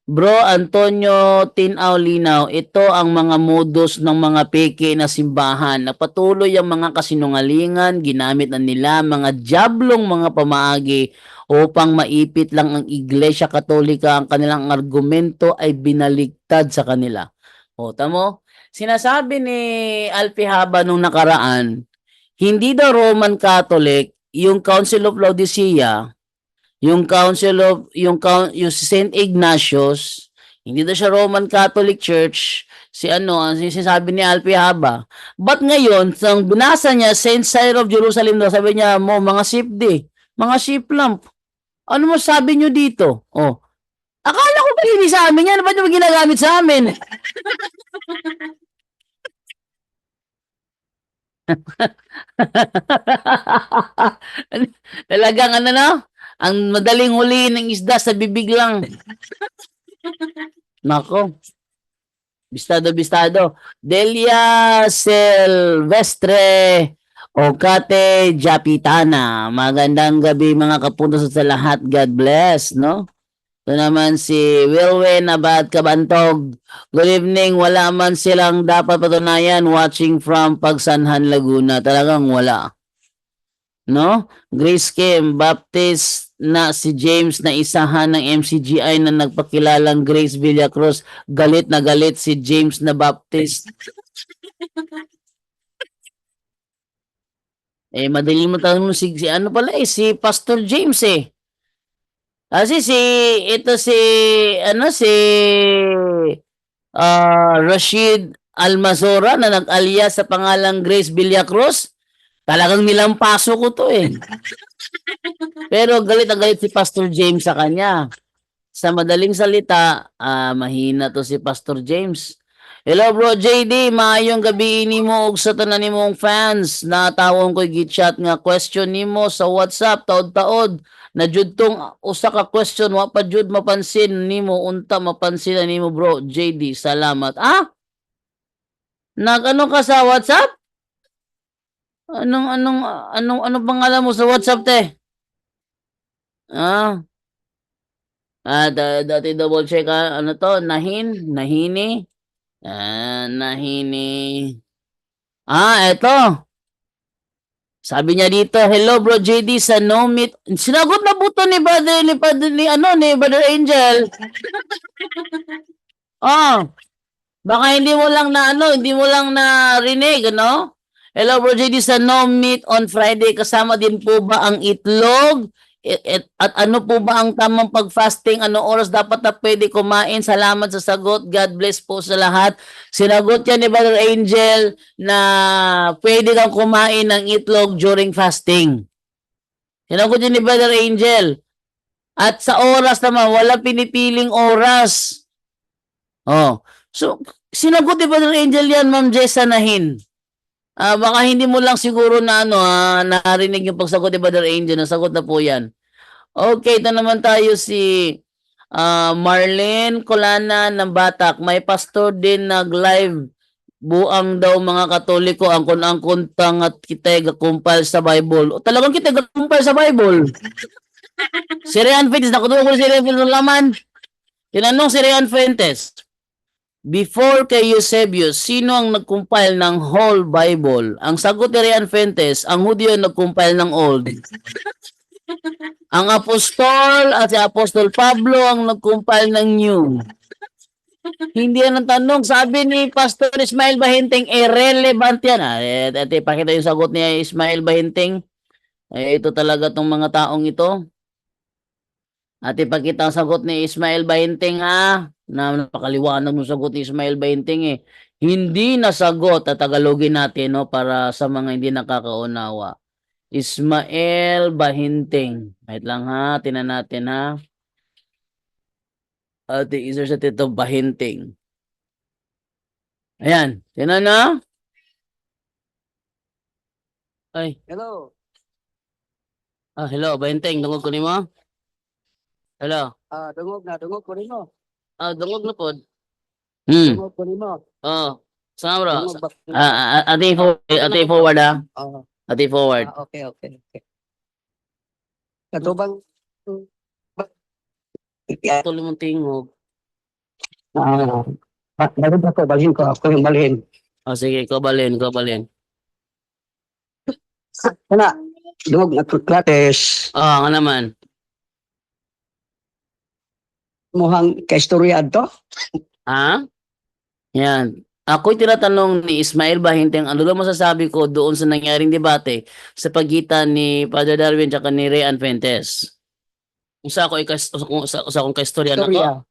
Bro Antonio Tinaw Linaw. Ito ang mga modus ng mga peke na simbahan. Napatuloy ang mga kasinungalingan, ginamit na nila mga jablong mga pamaagi upang maipit lang ang Iglesia Katolika. Ang kanilang argumento ay binaligtad sa kanila. Tamo? Sinasabi ni Alpihaba nung nakaraan, hindi daw Roman Catholic, yung Council of Laodicea, yung St. Ignatius, hindi daw siya Roman Catholic Church, sinasabi ni Alpihaba. But ngayon, nang binasa niya St. Cyril of Jerusalem daw, sabi niya, mga sheep lamp. Ano mo sabi niyo dito? Akala ko ba hindi sa amin yan? Ba't nyo ginagamit sa amin? Talagang ang madaling huliin ng isda sa bibig lang. Nako. Bistado. Delia Silvestre Ocate Japitana. Magandang gabi mga kapuntos sa lahat. God bless, no? Ito naman si Wilwin Abad Kabantog. Good evening. Wala man silang dapat patunayan watching from Pagsanhan, Laguna. Talagang wala. no? Grace Kim, baptist na si James na isahan ng MCGI na nagpakilalang Grace Villacruz. Galit na galit si James na baptist. Madali mo tanong si ano pala si Pastor James eh. Kasi ito Rashid Almazora na nag-alias sa pangalang Grace Villacruz. Talagang nilampaso ko to eh. Pero galit na galit si Pastor James sa kanya. Sa madaling salita, mahina to si Pastor James. Hello bro JD, maayong gabi nimo og sa tanan nimong fans. Natawon ko gitchat nga question nimo sa WhatsApp taod-taod. Na jud tong usa ka question wa pa jud mapansin nimo unta mapansin nimo bro JD. Salamat. Nag-ano ka sa WhatsApp? Anong pangalan mo sa WhatsApp te? Ah, dati double check ano to, nahini. Nahini. Eto. Sabi niya dito, hello bro JD sa no meet. Sinagot na buto ni Brother Angel. Baka hindi mo lang narinig, ano? Hello bro JD sa no meet on Friday, kasama din po ba ang itlog? At ano po ba ang tamang pag-fasting? Ano oras dapat na pwede kumain? Salamat sa sagot. God bless po sa lahat. Sinagot yan ni Brother Angel na pwede kang kumain ng itlog during fasting. Sinagot yan ni Brother Angel. At sa oras naman, wala pinipiling oras. So, sinagot ni Brother Angel yan, Ma'am Jessa Nahin. Baka hindi mo lang siguro na narinig yung pagsagot ni Brother Angel. Nasagot na po yan. Okay, ito naman tayo si Marlene Colana ng Batak. May pastor din nag-live. Buang daw mga Katoliko ang kun-angkon at kita gakumpal sa Bible. Talagang kita gakumpal sa Bible. Si Rian Fuentes, nakutuwa ko si Rian Fuentes ng laman. Tinanong si Rian Fuentes, before kay Eusebius, sino ang nag-compile ng whole Bible? Ang sagot ni Rian Fuentes, ang Hudyo nag-compile ng Old. Ang apostol at si Apostol Pablo ang nag-compile ng New. Hindi yan ang tanong. Sabi ni Pastor Ismael Bahinteng, irrelevant yan. Pakita yung sagot ni Ismael Bahinteng. Ito talaga tong mga taong ito. At ipakita ang sagot ni Ismael Bahinteng napakaliwanag ng sagot ni Ismael Bahinteng Hindi nasagot at Tagalogin natin para sa mga hindi nakakaunawa. Ismael Bahinteng. Wait lang tinan natin Ate Iser sa Tito Bahinteng. Ayan, tinan na. Ay. Hello. Hello, Bahinteng, dungog ko nimo. Hello. Dungog ko nimo. Dungog na pod. Dungog ko nimo. Sama bro. Ate forward Ate forward. Okay. Katubang Tuloy mong tingog. Balhin ako, balhin ko. Ako yung balhin. Sige, ikaw balhin. Kana, dungog na klates. Nga naman. Muhang kaistorya to? Yan. Ako'y tinatanong ni Ismael Bahinteng, ano lang masasabi ko doon sa nangyaring debate sa pagitan ni Father Darwin at ni Rian Fuentes? Usa akong kaistorya na ko.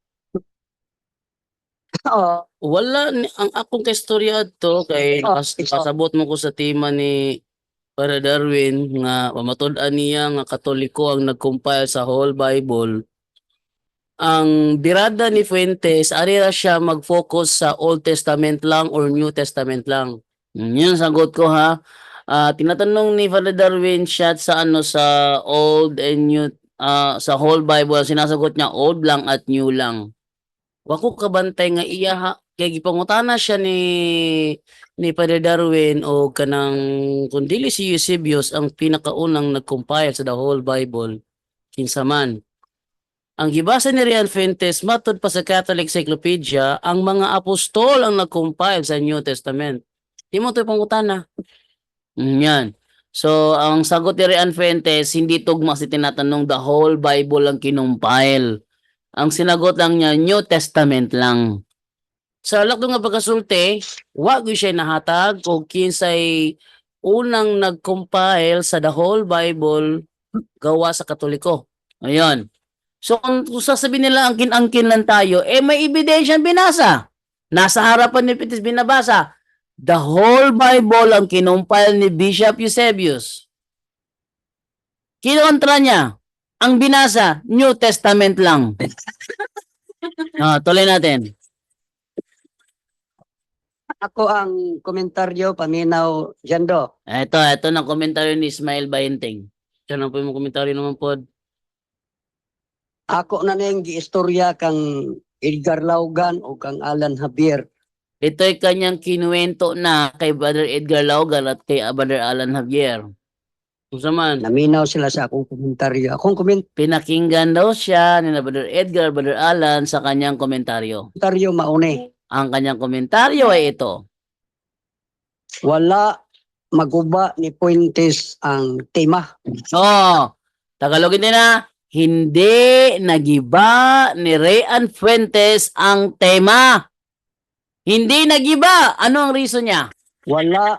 Wala ang akong kaistorya to kay kasabot mo ko sa tema ni Father Darwin nga pamatud-an niya nga Katoliko ang nag-compile sa whole Bible. Ang birada ni Fuentes, ari ra siya mag-focus sa Old Testament lang or New Testament lang. Yun sagot ko tinatanong ni Father Darwin siya sa Old and New sa whole Bible, sinasagot niya Old lang at New lang. Wako kabantay nga iya kay gipangutana siya ni Father Darwin o kanang kundili si Eusebius ang pinakaunang nag-compile sa the whole Bible kinsa man. Ang gibasa ni Rian Fuentes matod pa sa Catholic Encyclopedia, ang mga apostol ang nag-compile sa New Testament. Di mo ito pangutana. Yan. So, ang sagot ni Rian Fuentes, hindi tugma si tinatanong the whole Bible ang kinumpile. Ang sinagot lang niya, New Testament lang. Sa lakdo nga pagkasulti, wa gyud siya nahatag o kinsay unang nag-compile sa the whole Bible gawa sa Katoliko. Ayun. So kung sasabihin nila angkin-angkin lang tayo, may ebidensya binasa. Nasa harapan ni Pitis binabasa. The whole Bible ang kinumpile ni Bishop Eusebius. Kinontra niya, ang binasa, New Testament lang. Tuloy natin. Ako ang komentaryo, paminaw, Jando. Ito na komentaryo ni Ismail Bahinting. Ito na po yung komentaryo naman po. Ako na nang giistorya kang Edgar Laugan o kang Alan Javier. Ito'y kanyang kinuwento na kay Brother Edgar Laugan at kay Brother Alan Javier. Kung saman, Naminaw sila sa akong komentaryo. Akong pinakinggan daw siya ni Brother Edgar, Brother Alan sa kanyang komentaryo. komentaryo mauni. Ang kanyang komentaryo ay ito. Wala maguba ni Fuentes ang tema. Tagalogin din na, hindi nagiba ni Rian Fuentes ang tema. Hindi nagiba. Ano ang reason niya? Wala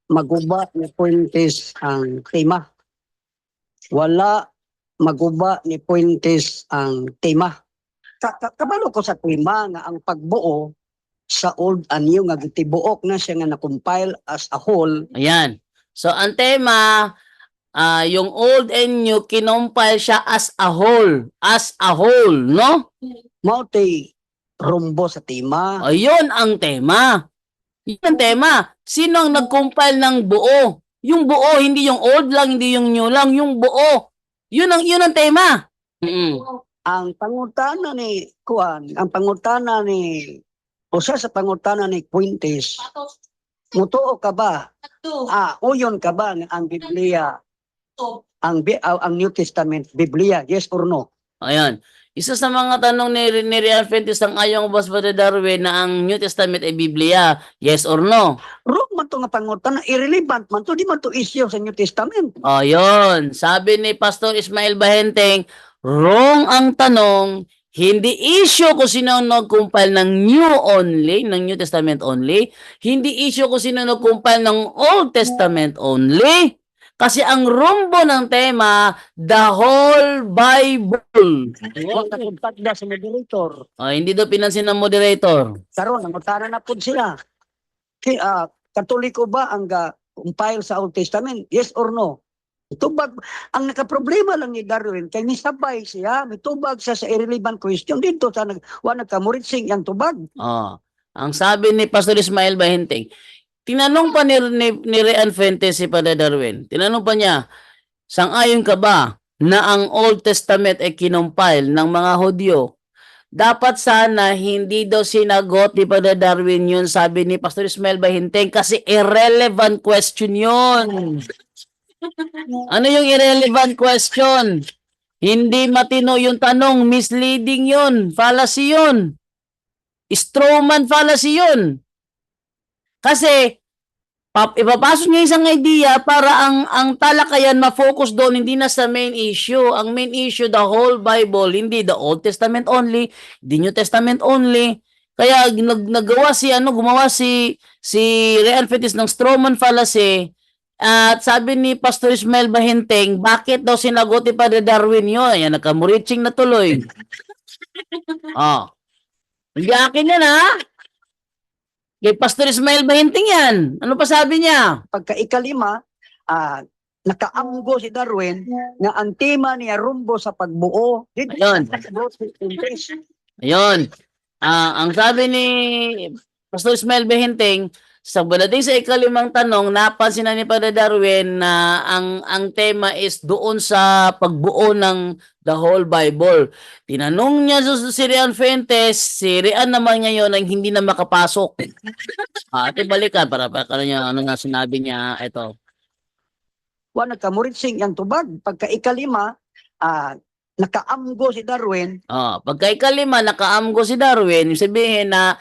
maguba ni Fuentes ang tema. Wala maguba ni Fuentes ang tema. Kabalo ko sa tema nga ang pagbuo sa old and new nga gitibuok na siya nga na-compile as a whole. Ayan. So, ang tema, yung old and new, kinompile siya as a whole. As a whole, no? Mautay rumbo sa tema. Ayun ang tema. Yun ang tema. Sino ang nag-compile ng buo? Yung buo, hindi yung old lang, hindi yung new lang, yung buo. Yun ang tema. Ang pangutana ni Kuan, ang pangutana ni usa sa pangutana ni Fuentes, mutuo ka ba? Uyon ka ba nga ang Biblia? Ang New Testament, Biblia, yes or no? Ayan. Isa sa mga tanong ni Rian Fuentes ang ayong Boss Brother Darwin na ang New Testament ay Biblia. Yes or no? Wrong man to nga pangutana, irrelevant man to, di man to issue sa New Testament. Ayun. Sabi ni Pastor Ismail Bahenteng, wrong ang tanong, hindi issue kung sino ang nag-compile ng New Testament only. Hindi issue kung sino nag-compile ng Old Testament only. Kasi ang rumbo ng tema, the whole Bible. Huwag na kumpagda sa moderator. Hindi daw pinansin ng moderator. Karon nangutana na pud sila. Katoliko ba ang compile sa Old Testament? Yes or no? Tubag, ang nakaproblema lang ni Darwin, kay nisabay siya, mitubag siya sa irrelevant question dito sa nagkamuritsing ang tubag. Ang sabi ni Pastor Ismail Bahinteng, tinanong pa ni Rian Fuentes si Padre Darwin, tinanong pa niya, sang-ayon ka ba na ang Old Testament ay kinumpile ng mga Hudyo? Dapat sana hindi daw sinagot ni Padre Darwin yun, sabi ni Pastor Ismail Bahinteng, kasi irrelevant question yun. Ano yung irrelevant question? Hindi matino yung tanong, misleading yun, fallacy yun. Strawman fallacy yun. Kasi, ipapasok niya isang idea para ang talakayan ma-focus doon, hindi na sa main issue. Ang main issue, the whole Bible, hindi the Old Testament only, the New Testament only. Kaya gumawa si Rian Fuentes ng strawman fallacy. At sabi ni Pastor Ismail Bahinteng, bakit daw sinagot ni Padre Darwin yun? Ayan, nagkamuritsing na tuloy. Hindi akin yan, ha? Kay Pastor Ismail Bahinteng yan. Ano pa sabi niya? Pagka-ikalima, nakaamgo si Darwin nga ang tema niya rumbo sa pagbuo. Ayun. Ang sabi ni Pastor Ismail Bahinteng, sa balating sa ikalimang tanong, napansin na ni Padre Darwin na ang tema is doon sa pagbuo ng the whole Bible. Tinanong niya si Rian Fuentes, si Rian naman ngayon ang hindi na makapasok. Ate balikan para niya ano nga sinabi niya ito. Nagkamuritsing ang tubag. Pagka-ikalima, nakaamgo si Darwin. Pagka-ikalima, nakaamgo si Darwin, sabihin na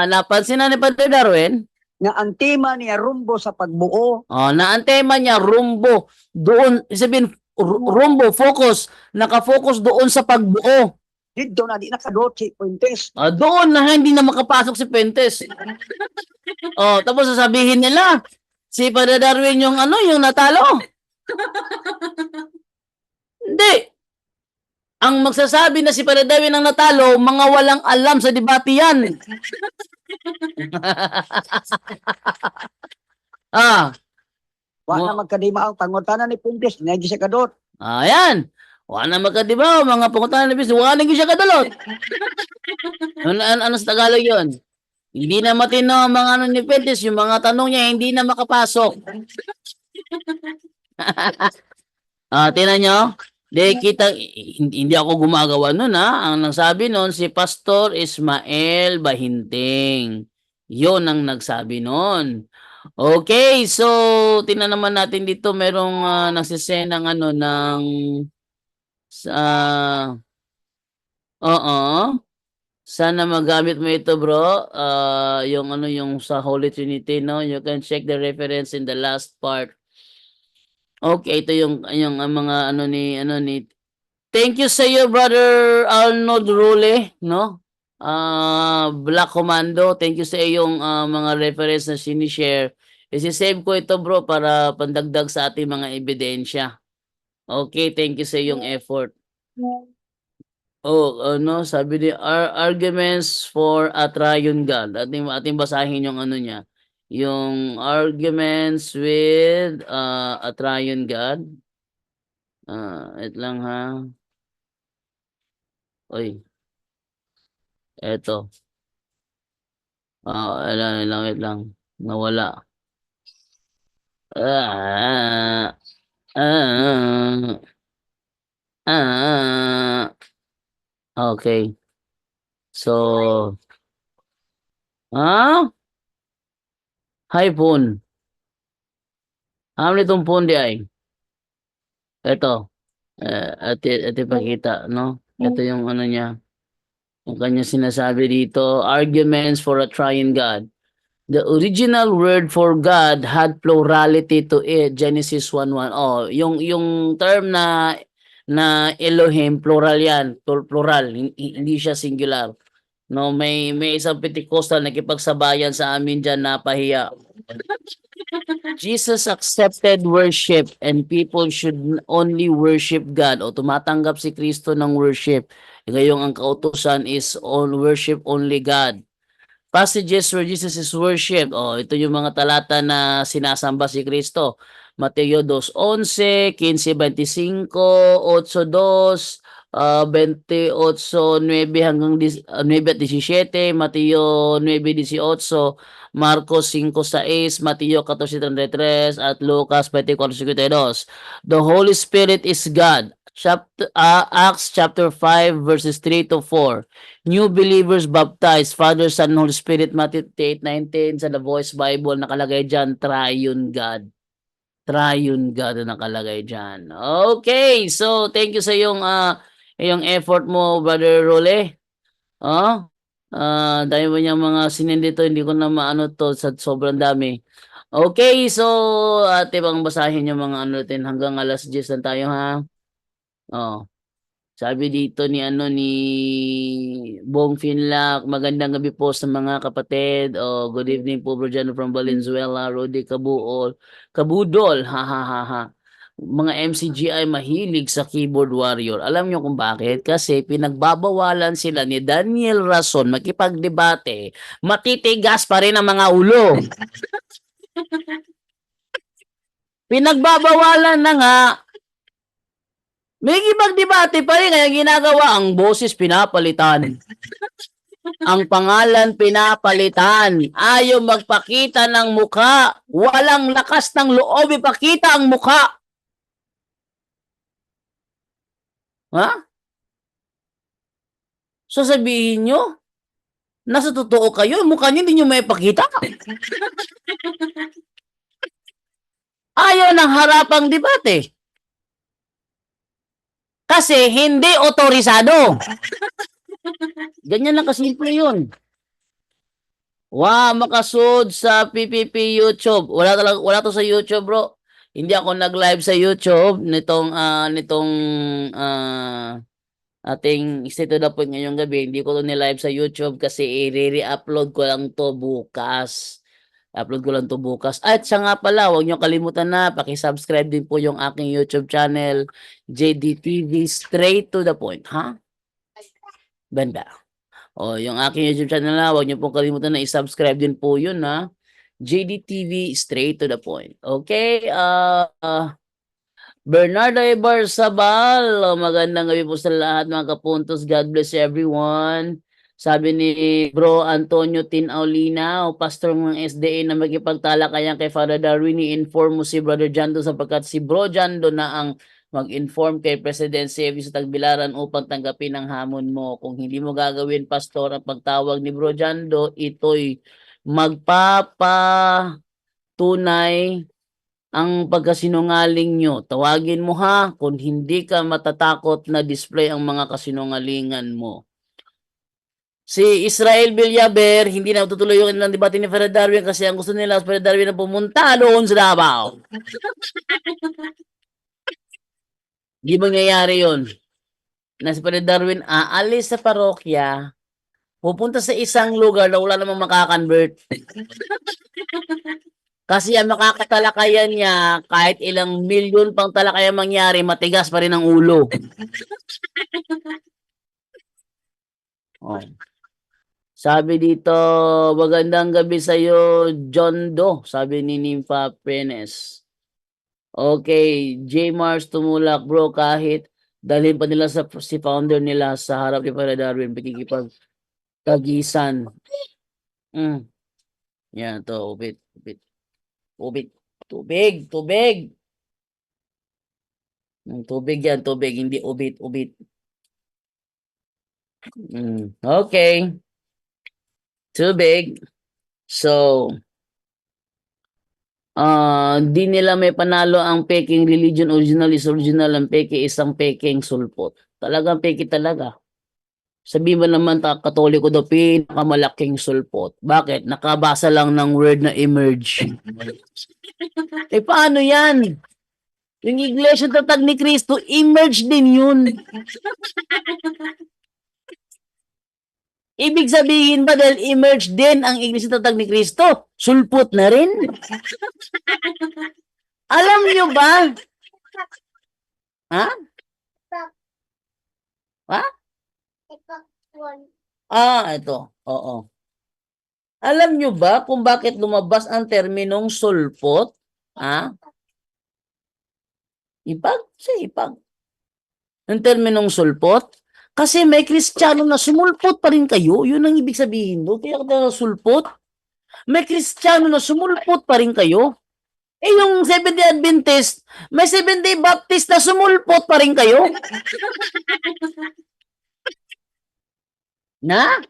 napansin na ni Padre Darwin nga ang tema niya rumbo sa pagbuo. Na ang tema niya, rumbo. Doon, sabihin, rumbo, focus. Nakafocus doon sa pagbuo. Dito na di nakadot si Fuentes. Doon na hindi na makapasok si Pentes. Tapos sasabihin nila, si Father Darwin yung yung natalo. Hindi. Ang magsasabi na si Father Darwin ang natalo, mga walang alam sa debate yan. Wa na magkadima ang pangutanan ni Fuentes, nga di siya kadot. Ayan. Wala na magkadibaw, mga pangutan na bis, wala na siya kadalot. Ano sa Tagalog yun? Hindi na matino ang mga ni Pentes, yung mga tanong niya, hindi na makapasok. Tinan nyo? Hindi ako gumagawa nun Ang nagsabi nun, si Pastor Ismael Bahinting. Yun ang nagsabi nun. Okay, so tingnan naman natin dito merong nagsisenang ng sana magamit mo ito, bro. Yung sa Holy Trinity, no? You can check the reference in the last part. Okay, ito yung mga ni Thank you sa iyo, brother Arnold Rule, no? Black Commando, thank you sa iyong mga reference na sinishare. Isi-save ko ito, bro, para pandagdag sa ating mga ebidensya. Okay, thank you sa iyong effort. Sabi ni arguments for a triune God. Ating basahin yung niya. Yung arguments with a triune God. Wait lang ha. Oy. Eto. Wait lang. Nawala. Okay. So, hi phone. Itong phone di ay. Ito. Ito pakita, no? Ito yung niya. Yung kanya sinasabi dito, arguments for a triune God. The original word for God had plurality to it. Genesis 1:1. Yung term na Elohim, plural yan. Plural. Hindi siya singular. No, may isang Pentecostal nakipagsabayan sa amin diyan, napahiya. Jesus accepted worship and people should only worship God o tumatanggap si Kristo ng worship. Ngayong ang kautusan is all worship only God. Passages where Jesus is worshipped. Ito yung mga talata na sinasamba si Kristo. Mateo 2:11, 15:25, 8:2, 28:9 hanggang 9:17, Mateo 9:18, Marcos 5:6, Mateo 14:33, at Lucas 24:52. The Holy Spirit is God. Acts chapter 5 verses 3 to 4. New believers baptized, Father, Son, Holy Spirit, Matthew 8:19. Sa The Voice Bible nakalagay dyan, Triune God. Triune God na nakalagay dyan. Okay, so thank you sa iyong effort mo, Brother Role. Dahil mo niyang mga sinend dito, hindi ko na maano to sa sobrang dami. Okay, so ate bang basahin yung mga natin hanggang alas 10 lang tayo, ha? Sabi dito ni Bong Finlac, magandang gabi po sa mga kapatid. Good evening po, Bro Jan from Valenzuela, Rodi Kabudol, ha. Mga MCGI mahilig sa keyboard warrior. Alam niyo kung bakit? Kasi pinagbabawalan sila ni Daniel Rason makipagdebate. Matitigas pa rin ang mga ulo. Pinagbabawalan na nga. May ipagdebate pa rin, kaya ginagawa ang boses pinapalitan. Ang pangalan pinapalitan. Ayaw magpakita ng mukha. Walang lakas ng loob ipakita ang mukha. Ha? So sabihin nyo, nasa totoo kayo, mukha nyo hindi nyo may pakita. Ayaw ng harapang debate. Kasi hindi otorisado. Ganyan lang kasimple yun. Wow, makasud sa PPP YouTube. Wala to sa YouTube, bro. Hindi ako nag-live sa YouTube nitong ating Stay to the Point ngayong gabi. Hindi ko to ni-live sa YouTube kasi i-re-upload ko lang to bukas. Upload ko lang to bukas. At siya nga pala, huwag niyo kalimutan na paki-subscribe din po yung aking YouTube channel, JDTV Straight to the Point, ha? Banda. O, yung aking YouTube channel na, huwag niyo pong kalimutan na i-subscribe din po yun, ha? JDTV Straight to the Point. Okay? Bernardo Ibarzabal, magandang gabi po sa lahat mga kapuntos. God bless everyone. Sabi ni Bro Antonio Tinaulina, o pastor ng SDA na magipagtalakayan kay Father Darwin, i-inform mo si Brother Jando sapagkat si Bro Jando na ang mag-inform kay President Sevi sa Tagbilaran upang tanggapin ang hamon mo. Kung hindi mo gagawin, pastor, ang pagtawag ni Bro Jando, ito'y magpapatunay ang pagkasinungaling nyo. Tawagin mo ha, kung hindi ka matatakot na display ang mga kasinungalingan mo. Si Israel Villaber, hindi na tutuloy yung ng debate ni Fred Darwin kasi ang gusto nila, Fred Darwin na pumunta doon sa Davao. Di mangyayari yun. Na si Fred Darwin aalis sa parokya, pupunta sa isang lugar na wala namang makakonvert. Kasi ang makakatalakayan niya, kahit ilang milyon pang talakayan mangyari, matigas pa rin ang ulo. Oh. Sabi dito, magandang gabi sa iyo, John Doe, sabi ni Nympha Penes. Okay, J. Mars tumulak, bro, kahit dalhin pa nila si founder nila sa harap ni Father Darwin, pakikipagtagisan. Yan to, ubit. Tubig. Tubig yan, tubig, hindi ubit. Okay. Tubig. So, di nila may panalo ang peking religion. Original is original. Ang peke isang peking sulpot. Talagang peke talaga. Sabi mo naman, katoliko daw, pinakamalaking sulpot. Bakit? Nakabasa lang ng word na emerge. Paano yan? Yung Iglesia Tatag ni Cristo, emerge din yun. Ibig sabihin ba dahil emerge din ang Iglesia Tatag ni Cristo, sulpot na rin? Alam nyo ba? Ha? Ha? Ito. Oo. Alam nyo ba kung bakit lumabas ang terminong sulpot? Ha? Ipag. Ang terminong sulpot? Kasi may Kristiyano na sumulpot pa rin kayo. Yun ang ibig sabihin doon. Kaya ka sulpot. May Kristiyano na sumulpot pa rin kayo. Yung Seventh-day Adventist, may Seventh-day Baptist na sumulpot pa rin kayo. Na?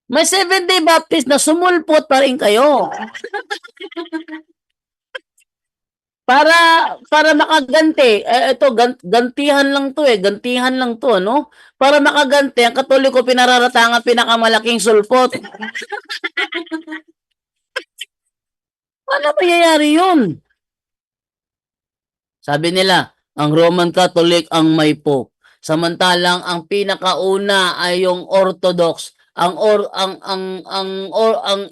May Seventh-day Baptist na sumulpot pa rin kayo. Para makaganti, ito gantihan lang to ano? Para makaganti, ang Katoliko pinararatang ang pinakamalaking sulpot. Paano mangyayari yun? Sabi nila, ang Roman Catholic ang may Pope. Samantalang ang pinakauna ay yung Orthodox, ang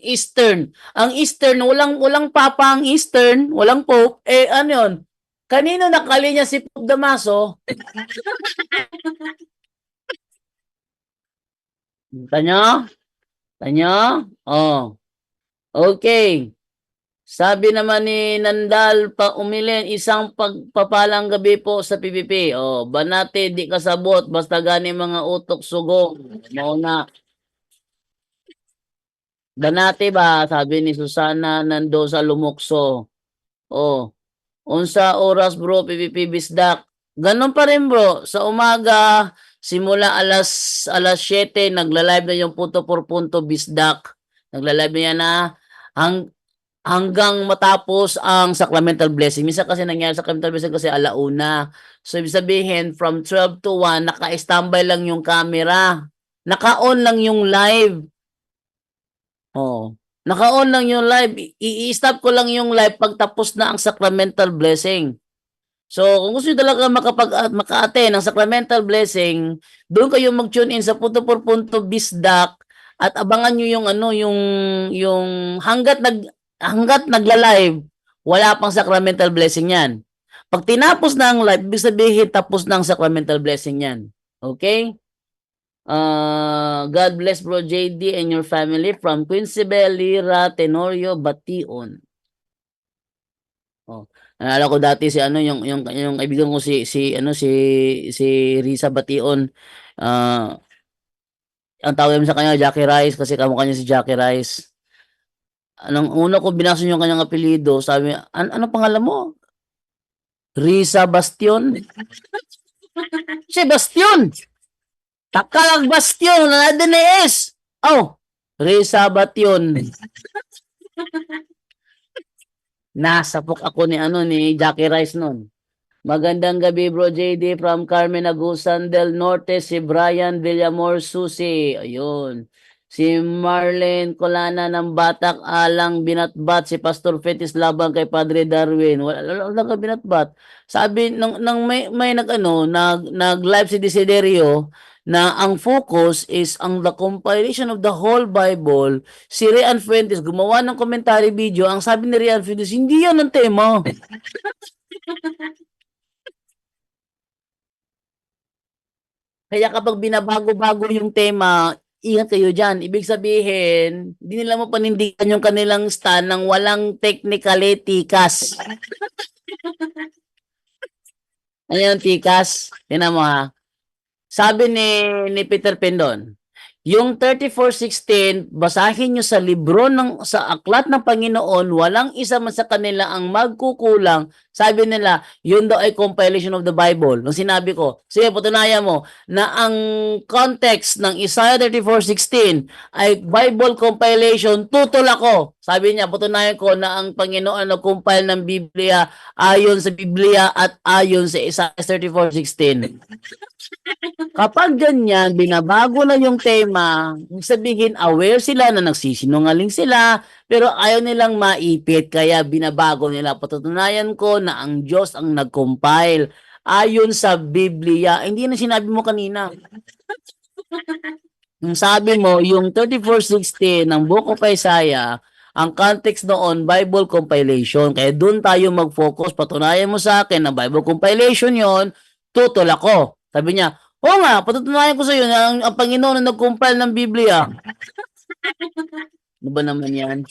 Eastern. Ang Eastern walang papa ang Eastern, walang Pope. Ano 'yon? Kanino nakalinya si Pope Damaso? Tanyo? Oh. Okay. Sabi naman ni Nandal Umilin, isang pagpapalang gabi po sa PPP. Banate, di kasabot, basta gani mga utok sugong. Mauna. Banate ba? Sabi ni Susana nando sa Lumokso. Unsa oras bro, PPP Bisdak. Ganon pa rin bro, sa umaga, simula alas 7, nagla-live na yung punto por punto Bisdak. Nagla-live na yan na hanggang matapos ang sacramental blessing. Minsan kasi nangyari sa sacramental blessing kasi alauna. So, ibig sabihin, from 12 to 1, naka-standby lang yung camera. Naka-on lang yung live. Oh. Naka-on lang yung live. I-stop ko lang yung live pag tapos na ang sacramental blessing. So, kung gusto nyo talaga maka-attend ng sacramental blessing, doon kayo mag-tune in sa punto por punto bisdak at abangan nyo yung ano, yung hanggat nagla-live, wala pang sacramental blessing yan. Pag tinapos na ang live, ibig sabihin tapos na ang sacramental blessing yan. Okay? God bless Bro JD and your family from Quincebel, Lira, Tenorio, Bation. Oh. Naalala ko dati si ano yung kaibigan ko si Risa Bation. Ah, ang tawag namin sa kanya Jackie Rice kasi kamukha niya si Jackie Rice. Anong una ko binasa yung kanyang apelyido, sabi, ano pangalan mo? Risa Bastion. Si Bastion. Takalang Bastion na din S. Oh, Risa Bastion. Nasapok ako ni Jackie Rice noon. Magandang gabi Bro JD from Carmen Agusan del Norte, si Brian Villamor Susi. Ayun. Si Marlene Colana ng Batak Alang binatbat si Pastor Fetis laban kay Padre Darwin. Wala ka binatbat. Sabi nang may nag-live si Desiderio na ang focus is ang the compilation of the whole Bible. Si Rian Fuentes gumawa ng commentary video. Ang sabi ni Rian Fuentes, hindi yan ang tema. Kaya kapag binabago-bago yung tema, ingat kayo dyan. Ibig sabihin, hindi nila mo panindigan yung kanilang stand ng walang technically tikas. Ano yung tikas? Tingnan mo ha. Sabi ni Peter Pendon, yung 34:16, basahin nyo sa libro sa aklat ng Panginoon, walang isa man sa kanila ang magkukulang. Sabi nila, yun daw ay compilation of the Bible. Nung sinabi ko, sige, patunayan mo na ang context ng Isaiah 34:16 ay Bible compilation, tutol ako. Sabi niya, patunayan ko na ang Panginoon nag-compile ng Biblia ayon sa Biblia at ayon sa Isaiah 34:16. Kapag ganyan, binabago na yung tema, sabihin aware sila na nagsisinungaling sila, pero ayaw nilang maipit, kaya binabago nila. Patutunayan ko na ang Diyos ang nag-compile ayon sa Biblia. Hindi na sinabi mo kanina. Yung sabi mo, yung 34:16 ng Book of Isaiah, ang context noon, Bible compilation. Kaya doon tayo mag-focus. Patunayan mo sa akin na Bible compilation yon, tutol ako. Sabi niya, oo nga, patutunayan ko sa iyo na ang Panginoon na nag-compile ng Biblia. Ano ba naman yan?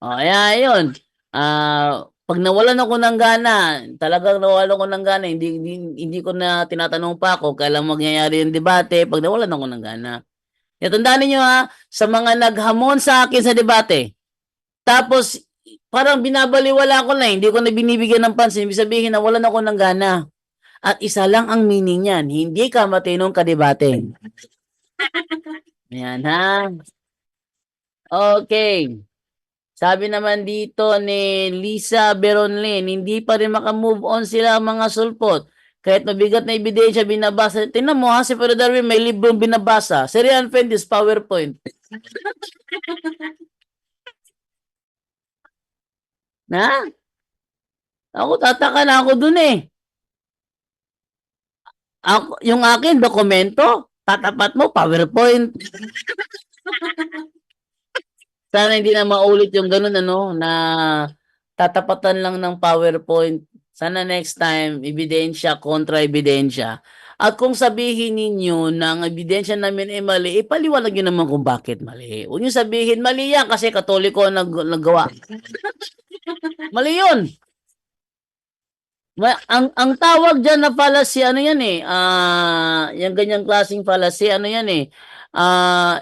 O, kaya yun. Pag nawalan ako ng gana, talagang nawalan ako ng gana, hindi ko na tinatanong pa ako kailan mangyayari yung debate pag nawalan ako ng gana. Kaya tandaan niyo ha, sa mga naghamon sa akin sa debate, tapos parang binabaliwala ko na, hindi ko na binibigyan ng pansin, ibig sabihin nawalan ako ng gana. At isa lang ang meaning niyan, hindi ka matinong kadebate. Ayan ha. Okay. Sabi naman dito ni Lisa Beronlin, hindi pa rin makamove on sila mga sulpot. Kahit mabigat na ebidensya binabasa. Tingnan mo ha, si Father Darwin may librong binabasa. Si Rian Fuentes, PowerPoint. Na? Ako, tataka na ako dun eh. Yung akin, dokumento, tatapat mo, PowerPoint. Sana hindi na maulit yung ganun, na tatapatan lang ng PowerPoint. Sana next time, ebidensya kontra ebidensya. At kung sabihin ninyo na ang ebidensya namin ay mali, ipaliwanag nyo naman kung bakit mali. Huwag nyo sabihin, mali yan kasi Katoliko naggawa. Mali yun. Ang tawag dyan na fallacy, ano yan eh, yung ganyang klaseng fallacy, ano yan eh,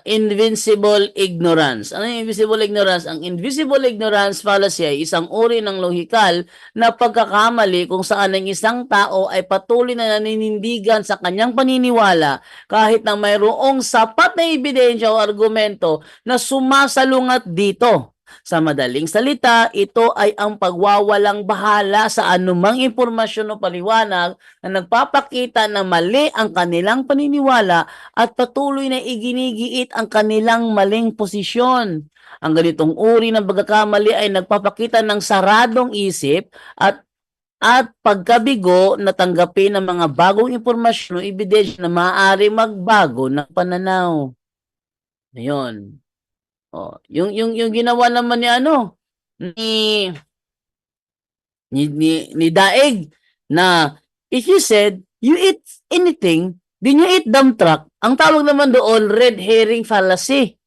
invincible ignorance. Ano yung invisible ignorance? Ang invisible ignorance fallacy ay isang uri ng lohikal na pagkakamali kung saan ang isang tao ay patuloy na naninindigan sa kanyang paniniwala kahit na mayroong sapat na ebidensya o argumento na sumasalungat dito. Sa madaling salita, ito ay ang pagwawalang bahala sa anumang impormasyon o paliwanag na nagpapakita na mali ang kanilang paniniwala at patuloy na iginigiit ang kanilang maling posisyon. Ang ganitong uri ng pagkakamali ay nagpapakita ng saradong isip at pagkabigo na tanggapin ng mga bagong impormasyon o ebidensya na maaari magbago ng pananaw. Ayun. Oh, yung ginawa naman ni ano ni ni Daig na if you said you eat anything, then you eat dump truck. Ang tawag naman doon red herring fallacy.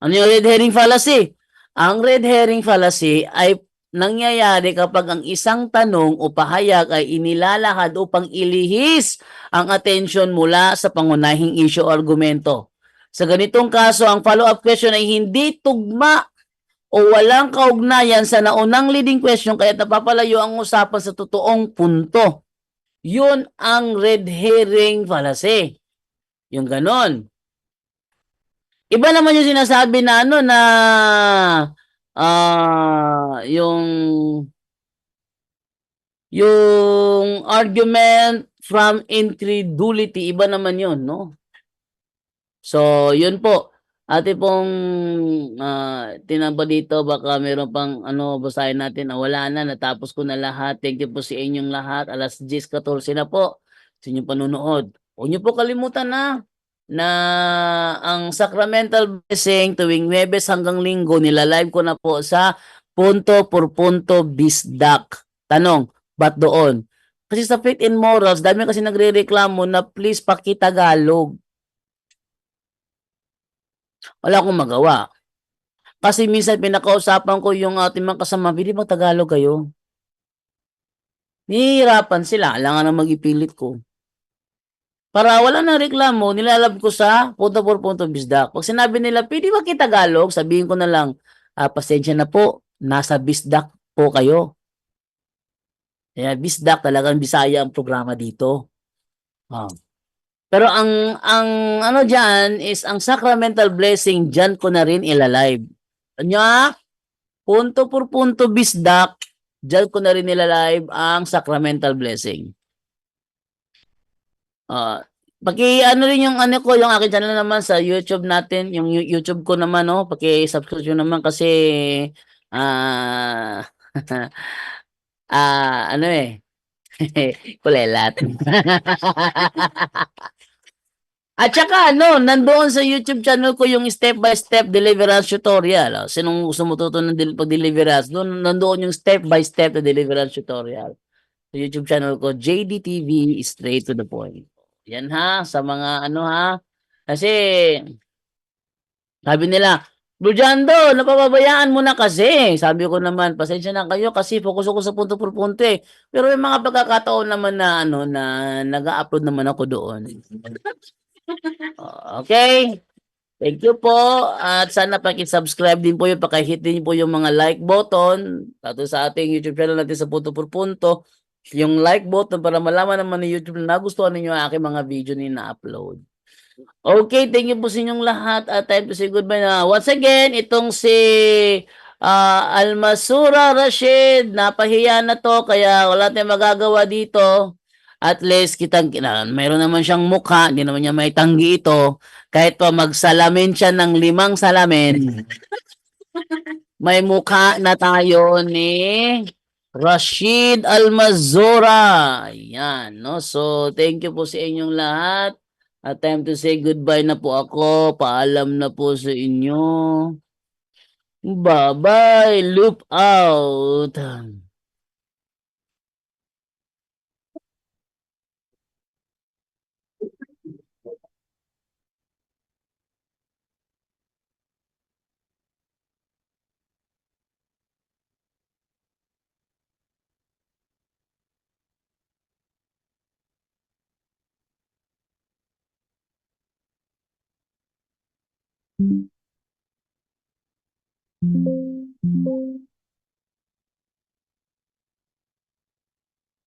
Ano yung red herring fallacy? Ang red herring fallacy ay nangyayari kapag ang isang tanong o pahayag ay inilalahad upang ilihis ang atensyon mula sa pangunahing issue o argumento. Sa ganitong kaso, ang follow-up question ay hindi tugma o walang kaugnayan sa naunang leading question kaya napapalayo ang usapan sa totoong punto. Yun ang red herring fallacy. Yung ganon. Iba naman yung sinasabi na ano na yung argument from incredulity, iba naman yun, no? So, yun po. Ate pong tinamba dito, baka meron pang ano, basahin natin. Wala na, natapos ko na lahat. Thank you po sa inyong lahat. Alas 10:14 na po sa inyong panunood. Huwag niyo po kalimutan na ang Sacramental Blessing tuwing Huwebes hanggang Linggo, nilalive ko na po sa Punto por Punto Bisdak. Tanong, ba't doon? Kasi sa Faith and Morals, dami kasi nagre-reklamo na please pakitagalog. Wala akong magawa. Kasi minsan pinakausapan ko yung ating mga kasama, hindi ba Tagalog kayo? Nihihirapan sila, kailangan na mag-ipilit ko. Para wala nang reklamo, nilalab ko sa punto por punto bisdak. Pag sinabi nila, pwede ba Tagalog? Sabihin ko na lang, pasensya na po, nasa bisdak po kayo. Kaya bisdak, talagang Bisaya ang programa dito. Pero ang ano diyan is ang Sacramental Blessing, diyan ko na rin ilalive. Kanya, punto por punto bisdak, diyan ko na rin ilalive ang Sacramental Blessing. Paki-ano rin yung ano ko, yung akin channel naman sa YouTube natin, yung YouTube ko naman, no, paki-subscribe naman kasi ano kulelat. At saka ano, nandoon sa YouTube channel ko yung step-by-step deliverance tutorial. Sinong gusto matuto ng pag-deliverance, doon nandoon yung step-by-step na deliverance tutorial. Sa YouTube channel ko, JDTV, straight to the point. Yan sa mga ano kasi sabi nila, Bro Jando, napapabayaan mo na kasi. Sabi ko naman, pasensya na kayo kasi focus ako sa punto por punto eh. Pero may mga pagkakataon naman na ano na nag-upload naman ako doon. Okay. Thank you po at sana paki-subscribe din po yung paki-hit din po yung mga like button tato sa ating YouTube channel natin sa Punto por Punto. Yung like button para malaman naman ng YouTube na nagustuhan ninyo ang aking mga video na upload. Okay, thank you po sa inyong lahat at time to say goodbye na. Once again, itong si Almasura Rashid, napahiya na to kaya wala tayong magagawa dito. At least mayroon naman siyang mukha, hindi naman niya may tanggi ito. Kahit pa magsalamin siya ng 5 salamin, may mukha na tayo ni Rashid Almazora. Ayan, no? So, thank you po sa inyong lahat. At time to say goodbye na po ako. Paalam na po sa inyo. Bye-bye. Loop out.